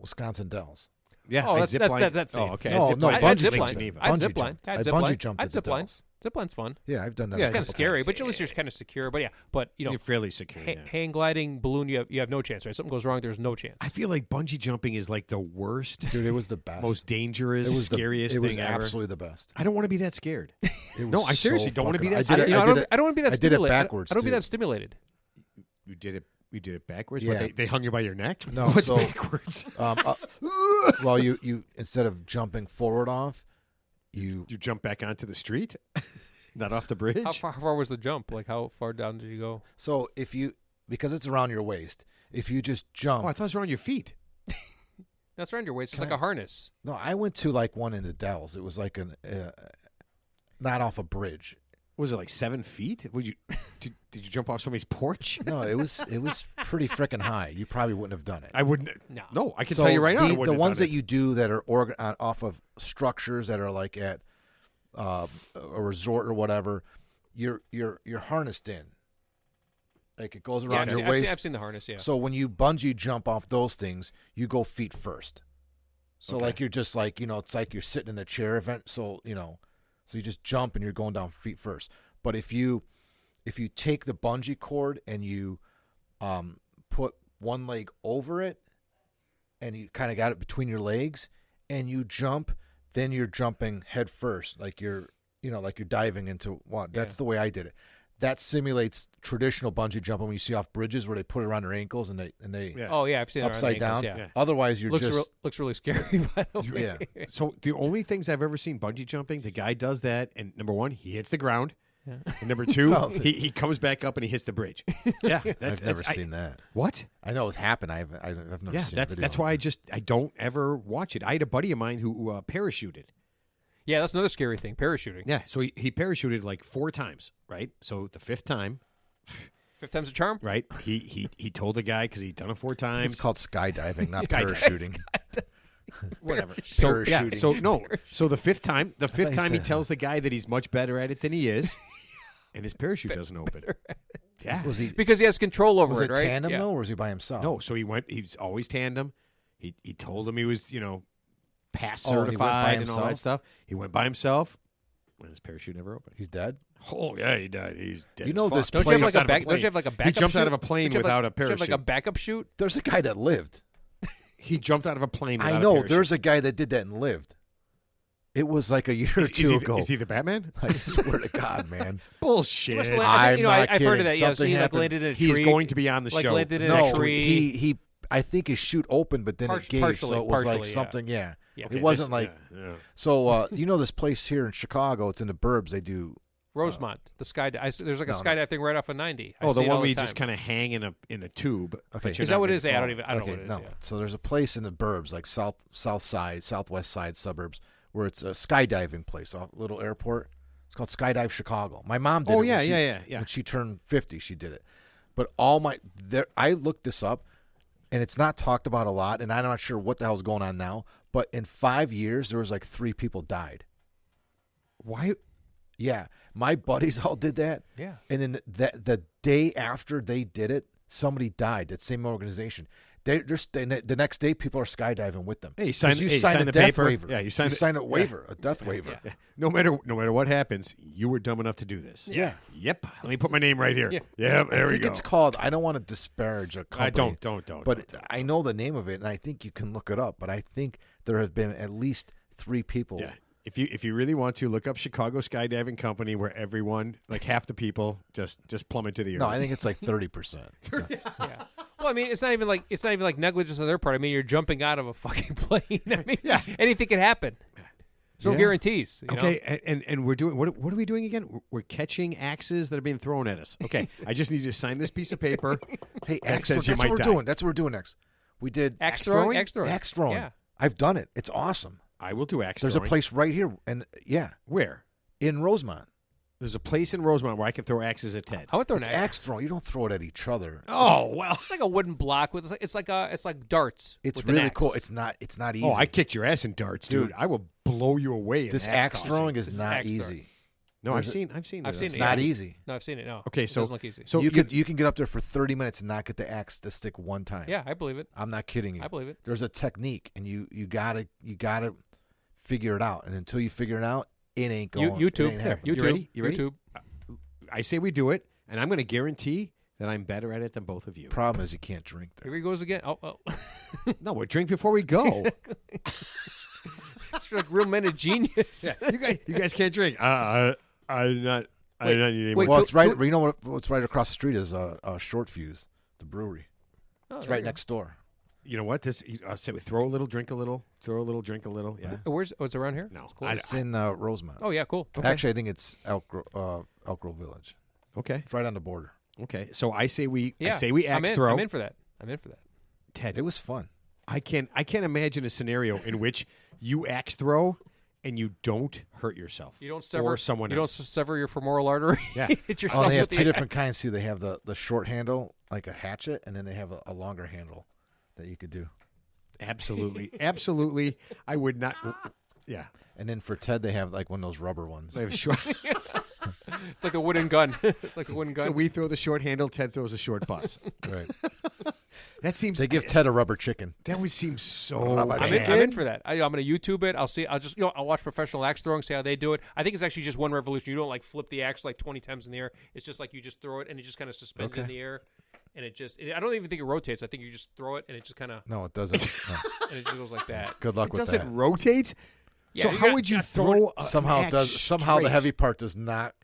Wisconsin Dells. Yeah, Oh, I that's ziplined. safe. Oh, okay. No, I no, ziplined I'd bungee to Lake zipline. Geneva. I'd Bungee zipline. jumped. I'd I zipline. bungee jumped I'd at the zipline. Dells. Zipline's fun. Yeah, I've done that. Yeah, a It's kind of couple scary, times. but at least you're kind of secure. But yeah, but You're fairly secure. Yeah. hang gliding, balloon, you have no chance, right? Something goes wrong, there's no chance. I feel like bungee jumping is like the worst, Dude, it was the best. most dangerous, it was scariest It was thing ever. absolutely the best. I don't want to be that scared. It No, was I seriously so don't wanna be fucking- that I did scared. it- You know, I did it- I don't want to be that I did it stimulated. backwards, I don't want to be too. that stimulated. You did it backwards. Yeah. What, they hung you by your neck? No, What's so- backwards? Well, you instead of jumping forward off, you You jump back onto the street, not off the bridge. How far was the jump? Like, how far down did you go? so if you because it's around your waist, if you just jump. Oh, I thought it was around your feet. That's around your waist. It's Can like I- a harness. No, I went to like one in the Dells. It was like not off a bridge. Was it like 7 feet? Did you jump off somebody's porch? No, it was pretty freaking high. You probably wouldn't have done it. I wouldn't. No. No, I can So tell you right now. I the wouldn't have ones done that it. you do that are off of structures that are like at a resort or whatever, you're harnessed in. Like it goes around your waist. I've seen the harness. Yeah. So when you bungee jump off those things, you go feet first. So Okay. like you're just like it's like you're sitting in a chair event. So so you just jump and you're going down feet first. But if you take the bungee cord and you put one leg over it and you kind of got it between your legs and you jump, then you're jumping head first, like you're like you're diving into one. That's the way I did it. That simulates traditional bungee jumping when you see off bridges where they put it around their ankles and they Yeah. Oh yeah, I've seen it around upside the ankles, down. Yeah. Otherwise, you're Looks just looks really scary. By the way. yeah. So the only things I've ever seen bungee jumping, the guy does that, and number one, he hits the ground. Yeah. And number two, Well, he comes back up and he hits the bridge. Yeah, I've never seen that. What? I know it's happened. I've never Yeah, seen. a video that's of why it. I don't ever watch it. I had a buddy of mine who parachuted. Yeah, that's another scary thing. Parachuting. Yeah, so he parachuted like 4 times, right? So the 5th time, 5th time's a charm. right? He told the guy because he'd done it 4 times. It's called skydiving, not Skydiving. parachuting. Whatever. So yeah, Parachuting. so no, so the 5th time, thought you he said- tells the guy that he's much better at it than he is, and his parachute doesn't open. Yeah. Was he? Because he has control over Was it it, right? tandem yeah. though, or was he by himself? No, so he was always tandem. He told him he was pass Oh, and he went by certified and all that himself? stuff. He went by himself, and his parachute never opened. He's dead. Oh yeah, he died. He's dead. You as know fuck. this Don't you place- have like a Jumped out of back? Don't plane. you have like a He backup? jumped out of a chute? plane Don't you have, without a don't you have like a parachute. backup chute? There's a guy that lived. He jumped out of a plane. Without I a know. parachute. There's a guy that did that and lived. It was like a year or two ago. Is he the Batman? I swear to God, man. Bullshit. Must have landed- I'm not I've heard of kidding. that. Yeah, so Something he like happened. landed in a He's tree. going to be on the like show. landed in No, a tree. he. I think his chute opened, but then it gave, Partially, so it was like partially, yeah. something. Yeah, Yeah. Okay, it wasn't this- like. yeah. So this place here in Chicago. It's in the burbs. They do. Rosemont, the skydive. There's like a No, no. skydive thing right off of 90. I Oh, see the it one all where you time. just kind of hang in a tube. Okay. but you're Is that not what it really is? I don't falling. even. I don't know Okay, what it is. no. Yeah. So there's a place in the burbs, like south side, southwest side suburbs, where it's a skydiving place, a little airport. It's called Skydive Chicago. My mom did Oh it. yeah, when she- yeah. When she turned 50, she did it. But I looked this up, and it's not talked about a lot, and I'm not sure what the hell's going on now. But in 5 years, there was like 3 people died. Why? Yeah, my buddies all did that. Yeah. And then the day after they did it, somebody died. That same organization. The next day, people are skydiving with them. Hey, you 'Cause signed you the signed a paper. death waiver. Yeah, you signed a waiver, a death waiver. Yeah. No matter what happens, you were dumb enough to do this. Yeah. Yep. Let me put my name right here. Yeah. Yep. There I we think go. it's called. I don't want to disparage a company. Don't. But I know the name of it, and I think you can look it up. But I think there have been at least 3 people. Yeah. If you really want to look up Chicago Skydiving Company, where everyone, like half the people, just plummet to the earth. No, I think it's like 30%. Yeah. Well, I mean, it's not even like negligence on their part. I mean, you're jumping out of a fucking plane. I mean, Yeah. anything can happen. There's no Yeah. guarantees. You know? Okay, and we're doing what are we doing again? We're catching axes that are being thrown at us. Okay, I just need you to sign this piece of paper. Hey, That axe says throw- you that's might what we're die. doing. That's what we're doing next. We did Axe throwing. Axe throwing. axe throwing. Yeah. I've done it. It's awesome. I will do axe There's throwing. a place right here, and Where? in Rosemont. There's a place in Rosemont where I can throw axes at Ted. I would throw an It's axe. axe throwing. You don't throw it at each other. Oh well. It's like a wooden block with. It's like darts. It's with an really axe. cool. It's not easy. Oh, I kicked your ass in darts, dude. Dude. I will blow you away. In This axe axe tossing. throwing This is is not axe easy. throwing. No, There's I've seen it. I've seen It's it, not yeah. easy. No, I've seen it. No. Okay, It so doesn't look easy. so you can get up there for 30 minutes and not get the axe to stick one time. Yeah, I believe it. I'm not kidding you. I believe it. There's a technique, and you gotta figure it out. And until you figure it out, it ain't going. YouTube. It ain't happening. You ready? You ready? YouTube. I say we do it, and I'm going to guarantee that I'm better at it than both of you. Problem is you can't drink there. Here he goes again. Oh. No, we'll drink before we go. It's like real men of genius. You guys can't drink. I'm not. I'm not eating. wait, Well, could- it's right. could- You know what's right across the street is Short Fuse, the brewery. Oh, It's there right you go. next door. You know what? This. I say we throw a little, drink a little. Throw a little, drink a little. Yeah. Where's? Oh, it's around here. No. Cool. It's in Rosemont. Oh yeah, cool. Okay. Actually, I think it's Elk Grove Village. Okay. It's right on the border. Okay. So I say we. yeah. I say we I'm axe in. throw. I'm in for that. Ted. It was fun. I can't imagine a scenario in which you axe throw and you don't hurt yourself. You don't sever or someone You else. don't sever your femoral artery. Yeah. Hit yourself Oh, they have with the two different axe. kinds too. They have the short handle, like a hatchet, and then they have a longer handle that you could do. Absolutely. Absolutely. I would not. Yeah. And then for Ted, they have like one of those rubber ones. They have short. It's like a wooden gun. It's like a wooden gun. So we throw the short handle. Ted throws a short bus. Right. That seems. They give Ted a rubber chicken. That would seem so. I'm I'm in for that. I'm going to YouTube it. I'll see. I'll just I'll watch professional axe throwing, see how they do it. I think it's actually just one revolution. You don't like flip the axe like 20 times in the air. It's just like you just throw it and it just kind of suspends in the air, and I don't even think it rotates. I think you just throw it and it just kind of No, it doesn't. No. and it just goes like that. Good luck It with doesn't that. rotate. Yeah, So you how got- would you you got throw? Somehow it does. Somehow the heavy part does not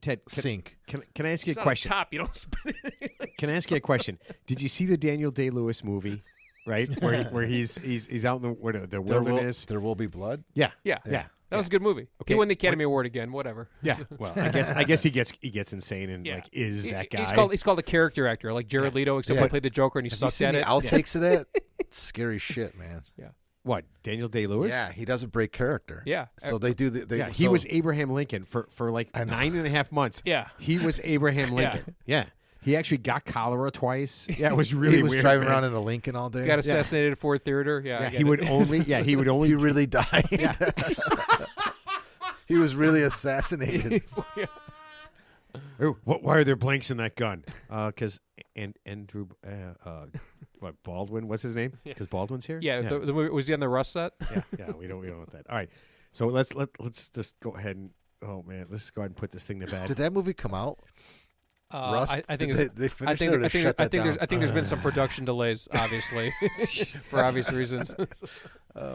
Ted, sink. can I ask you It's a not question? on top. You don't spin it. Can I ask you a question? Did you see the Daniel Day-Lewis movie? Right, where he's out in the wilderness. There will be blood. Yeah, Yeah, yeah. That was a good movie. Okay, He won the Academy Award again. Whatever. Yeah. Well, I guess he gets insane and Yeah. like is that guy. He's called a character actor, like Jared Leto, except Yeah. he played the Joker and he Have you sucked seen at the it. outtakes of that? It's scary shit, man. What, Daniel Day-Lewis? Yeah, he doesn't break character. Yeah. So they do the. Yeah, he was Abraham Lincoln for like 9.5 months. Yeah. He was Abraham Lincoln. Yeah. He actually got cholera twice. Yeah, it was really he was weird. driving man. around in a Lincoln all day. Got assassinated at Ford Theater. Yeah, I Yeah, get he it. would only. He really died. Yeah. He was really assassinated. Yeah. Ooh, why are there blanks in that gun? Because Andrew, Baldwin? What's his name? Because Baldwin's here. Yeah, the movie, was he on the Rust set? yeah. We don't want that. All right, so let's just go ahead and let's go ahead and put this thing to bed. Did that movie come out? Rust? I think Did it's, they I finished think it or they shut that down? I think there's been some production delays, obviously, for obvious reasons.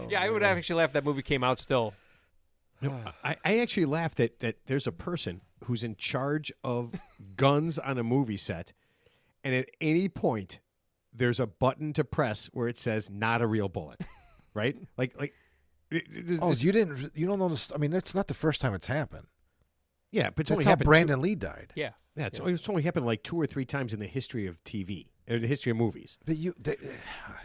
Yeah, I would have actually laughed if that movie came out still. No, I actually laughed that there's a person who's in charge of guns on a movie set, and at any point there's a button to press where it says "not a real bullet," right? Like. Oh, you don't know this. I mean, it's not the first time it's happened. Yeah, but it's That's only how happened Brandon Lee died. Yeah. Yeah, it's only happened like 2 or 3 times in the history of TV, or the history of movies. But It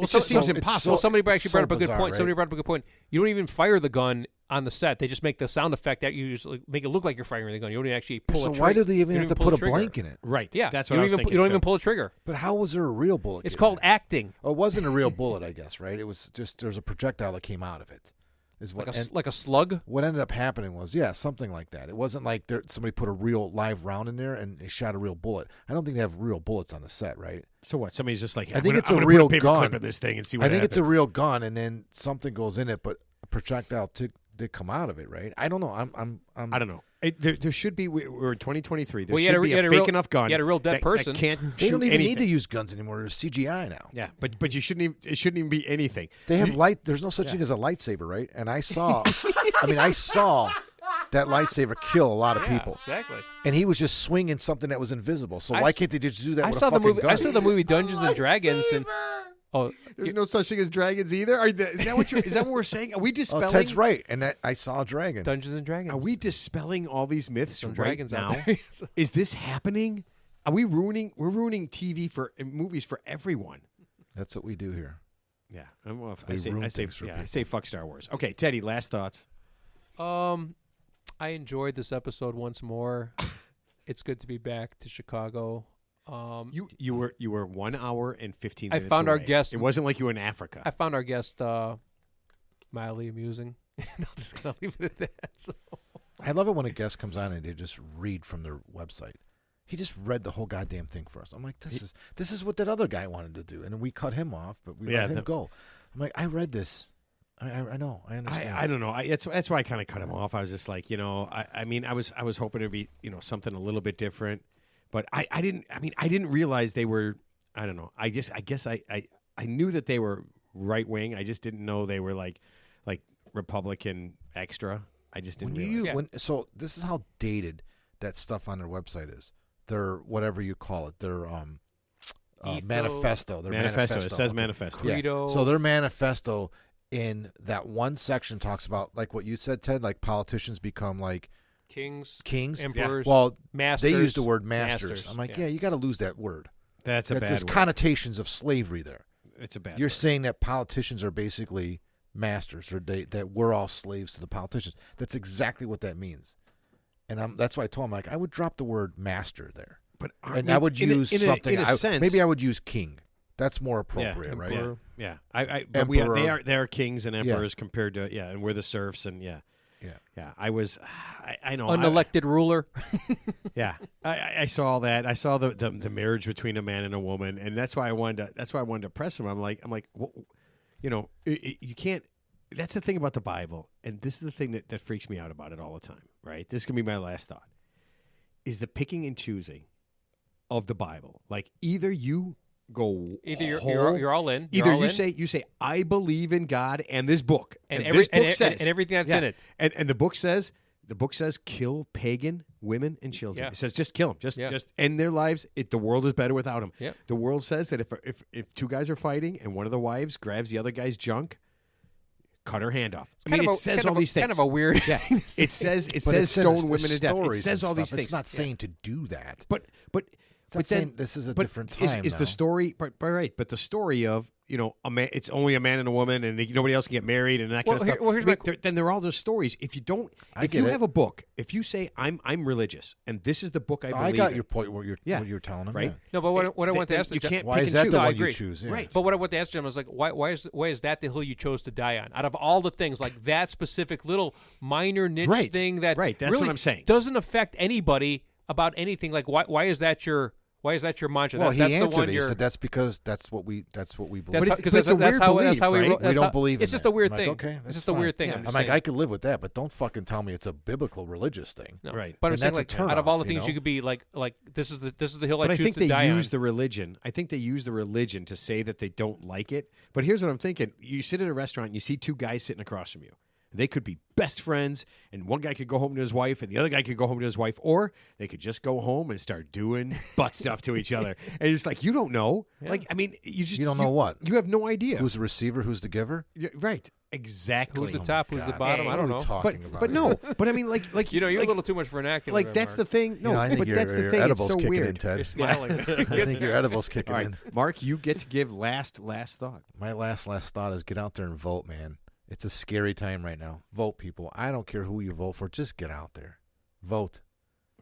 just seems impossible. Well, somebody actually brought up a good bizarre, point. right? Somebody brought up a good point. You don't even fire the gun on the set. They just make the sound effect that you just make it look like you're firing the gun. You don't even actually pull a So trigger. why do they even You have don't to pull put a trigger. blank in it? Right. Yeah, That's you what I don't was even thinking. you don't too. even pull a trigger. But how was there a real bullet? It's given called in? acting, Oh, it wasn't a real bullet, I guess, right? It was just there's a projectile that came out of it. Is what like a slug. what ended up happening was something like that. It wasn't like somebody put a real live round in there and they shot a real bullet. I don't think they have real bullets on the set, right? So what? Somebody's just like, I think it's I'm a gonna real put a paper gun. clip in this thing and see what I think happens. it's a real gun, and then something goes in it, but a projectile did come out of it, right? I don't know. I don't know. There should be. We're in 2023. There Well, you should had a- be you a had a fake real- enough gun. you had a real dead that person. can't They shoot don't even anything. need to use guns anymore. There's CGI now. Yeah, but you shouldn't. It shouldn't even be anything. They have light. There's no such thing as a lightsaber, right? And I saw. I saw that lightsaber kill a lot of Yeah, people, exactly. and he was just swinging something that was invisible. So I why s- can't they just do that I with saw a the fucking movie. gun? I saw the movie Dungeons and Dragons, and There's no such thing as dragons either. Is that what we're saying? Are we Oh, dispelling? Ted's right, and that I saw a dragon. Dungeons and Dragons. Are we dispelling all these myths Some right dragons now? out there? Is this happening? Are we ruining? We're ruining TV and movies for everyone. That's what we do here. Yeah, I'm off. We ruin things for I people. say fuck Star Wars. Okay, Teddy, last thoughts. I enjoyed this episode once more. It's good to be back to Chicago. You were 1 hour and 15 I minutes found our away. guest- It wasn't like you were in Africa. I found our guest mildly amusing. I'll just gonna leave it at that. So. I love it when a guest comes on and they just read from their website. He just read the whole goddamn thing for us. I'm like, this is what that other guy wanted to do, and we cut him off, but we let him go. I'm like, I read this. I know. I understand. I don't know. That's why I kind of cut him off. I was just like, I was hoping to be, something a little bit different, but I didn't realize they were. I don't know. I guess I knew that they were right wing. I just didn't know they were like Republican extra. I just didn't realize. So this is how dated that stuff on their website is. Their whatever you call it. Their manifesto. Their Manifesto. It says manifesto. Credo. So their manifesto in that one section talks about like what you said, Ted. Like politicians become like Kings, kings, emperors, Well, masters. they use the word masters. I'm like, yeah. you got to lose that word. That's a bad There's word. connotations of slavery there. It's a bad. You're word. saying that politicians are basically masters, or that we're all slaves to the politicians. That's exactly what that means. And that's why I told him, like, I would drop the word master there. But I would use something. In a sense, maybe I would use king. That's more appropriate, right? Emperor. Yeah. But Emperor. they are kings and emperors compared to and we're the serfs and yeah. I know Unelected ruler. Yeah, I saw all that. I saw the marriage between a man and a woman, and that's why I wanted to press him. I'm like, well, you can't. That's the thing about the Bible, and this is the thing that freaks me out about it all the time. Right? This is gonna be my last thought. Is the picking and choosing of the Bible? Like either you go Either you're all in. Either you say I believe in God and this book and this book says and everything that's in it, and the book says kill pagan women and children. Yeah. It says just kill them, just end their lives. The world is better without them. Yep. The world says that if two guys are fighting and one of the wives grabs the other guy's junk, cut her hand off. It says all these things. Kind of a weird. Yeah. It says stone women to death. It says all these things. It's not saying to do that. But then this is a different time. Is the story right? But the story of a man, it's only a man and a woman, and nobody else can get married, and that kind of stuff. Then they're all just stories. If you don't, if you have a book, if you say I'm religious, and this is the book I believe. I got in, your point. What you're telling them, right? Yeah. No, but what I want to ask you can't. Why pick is and that choose. the I one you agree. choose? Yeah. Right. But what I want to ask Jim was like, why is that the hill you chose to die on? Out of all the things, like that specific little minor niche thing that That's really what I'm saying. doesn't affect anybody about anything. Like why is that your mantra? Well, that's he the answered one it. He you're. said that's because that's what we believe. That's But it's a weird belief, right? We don't believe in It's just that. a weird I'm thing. like, okay, it's that's just a fine. weird thing. Yeah. I'm I'm saying. like, I could live with that, but don't fucking tell me it's a biblical religious thing. No. Right. But I'm And saying that's a like out of all the turnoff, things you could be like this is the hill But I I choose think to they die use on. the religion. I think they use the religion to say that they don't like it. But here's what I'm thinking: you sit at a restaurant, and you see two guys sitting across from you. They could be best friends, and one guy could go home to his wife, and the other guy could go home to his wife, or they could just go home and start doing butt stuff to each other. And it's like, you don't know. Yeah. Like, I mean, you don't know what? You have no idea. Who's the receiver? Who's the giver? Yeah, right. Exactly. Who's the top? Who's the God. bottom? I don't know. Talking about But no. But I mean, like You're like, a little too much vernacular. like there, that's Mark. the thing. No, I think but that's the your thing. It's edible's so kicking weird. in, Ted. You're smiling. I think your edible's kicking All right, in. Mark, you get to give last thought. My last thought is get out there and vote, man. It's a scary time right now. Vote, people. I don't care who you vote for. Just get out there. Vote.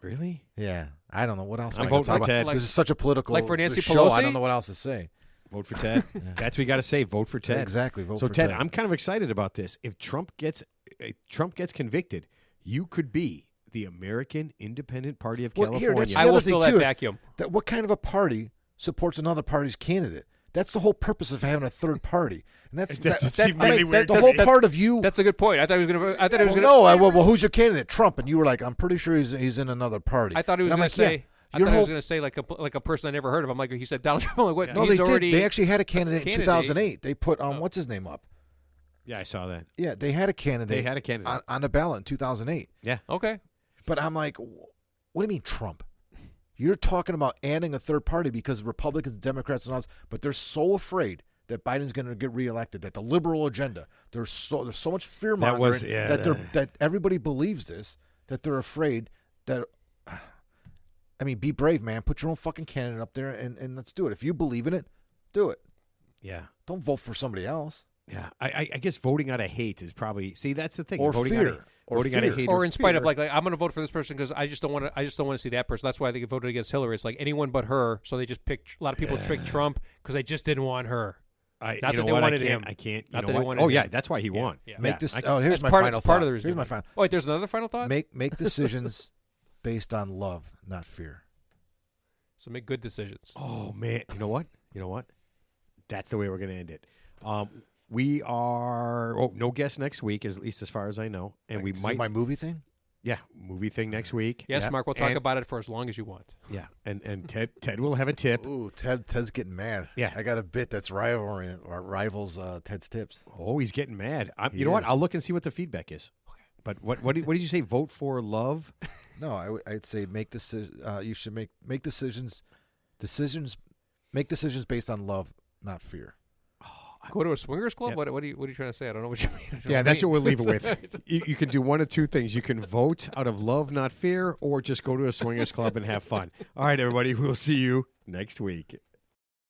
Really? Yeah. I don't know what else. I'm am I gonna voting for talk Ted. about? This is such a political Like for Nancy show. I Pelosi? don't know what else to say. Vote for Ted. That's what you got to say. Vote for Ted. Exactly. Vote So for Ted, Ted. I'm kind of excited about this. If Trump gets convicted, you could be the American Independent Party of Well, here, California. that's the I other will thing, fill that too, is vacuum. that what kind of a party supports another party's candidate? That's the whole purpose of having a third party, and That seemed really weird the to whole me. part of you. That's a good point. I thought he was going to. I thought he was going no, to. well, who's your candidate? Trump, and you were like, I'm pretty sure he's in another party. I thought he was And I'm going like, to say. yeah, I your thought he was whole- going to say like a person I never heard of. I'm like, he said Donald Trump. I'm like, what? No, He's they already. did. They actually had a candidate in Candidate. 2008. They put what's his name up? Yeah, I saw that. Yeah, they had a candidate. They had a candidate. on the ballot in 2008. Yeah. Okay. But I'm like, what do you mean Trump? You're talking about adding a third party because Republicans, Democrats, and all this, but they're so afraid that Biden's going to get reelected. That the liberal agenda. There's so much fear mongering that everybody believes this, that they're afraid that. I mean, be brave, man. Put your own fucking candidate up there and let's do it. If you believe in it, do it. Yeah. Don't vote for somebody else. Yeah. I guess voting out of hate is probably that's the thing. Or voting fear. Out of, Or voting out of fear. hate Or in spite of fear. like I'm going to vote for this person because I just don't want to see that person. That's why they voted against Hillary. It's like anyone but her. So they just picked a lot of people picked Trump because they just didn't want her. Not that that they wanted I him. can't. You Not know that they what? wanted Oh him. yeah, that's why he won. Yeah. Make this. I- Oh, here's That's my part, final that's part thought. of the reason. Here's my final. Oh wait, there's another final thought. Make decisions based on love, not fear. So make good decisions. Oh man, you know what? That's the way we're going to end it. We are no guest next week, at least as far as I know, and we To do might my movie thing. movie thing next week. Yes, Yeah. Mark. We'll talk And- about it for as long as you want. Yeah, and Ted will have a tip. Ooh, Ted's getting mad. Yeah. I got a bit that's rivals Ted's tips. Oh, he's getting mad. He You know what? is. I'll look and see what the feedback is. But what did you say? Vote for love? No, I'd say make decisions. You should make decisions. Make decisions based on love, not fear. Go to a swingers club. Yeah. What are you trying to say? I don't know what you mean. Yeah, that's what we'll leave it with. You can do one of two things. You can vote out of love, not fear, or just go to a swingers club and have fun. All right, everybody. We'll see you next week.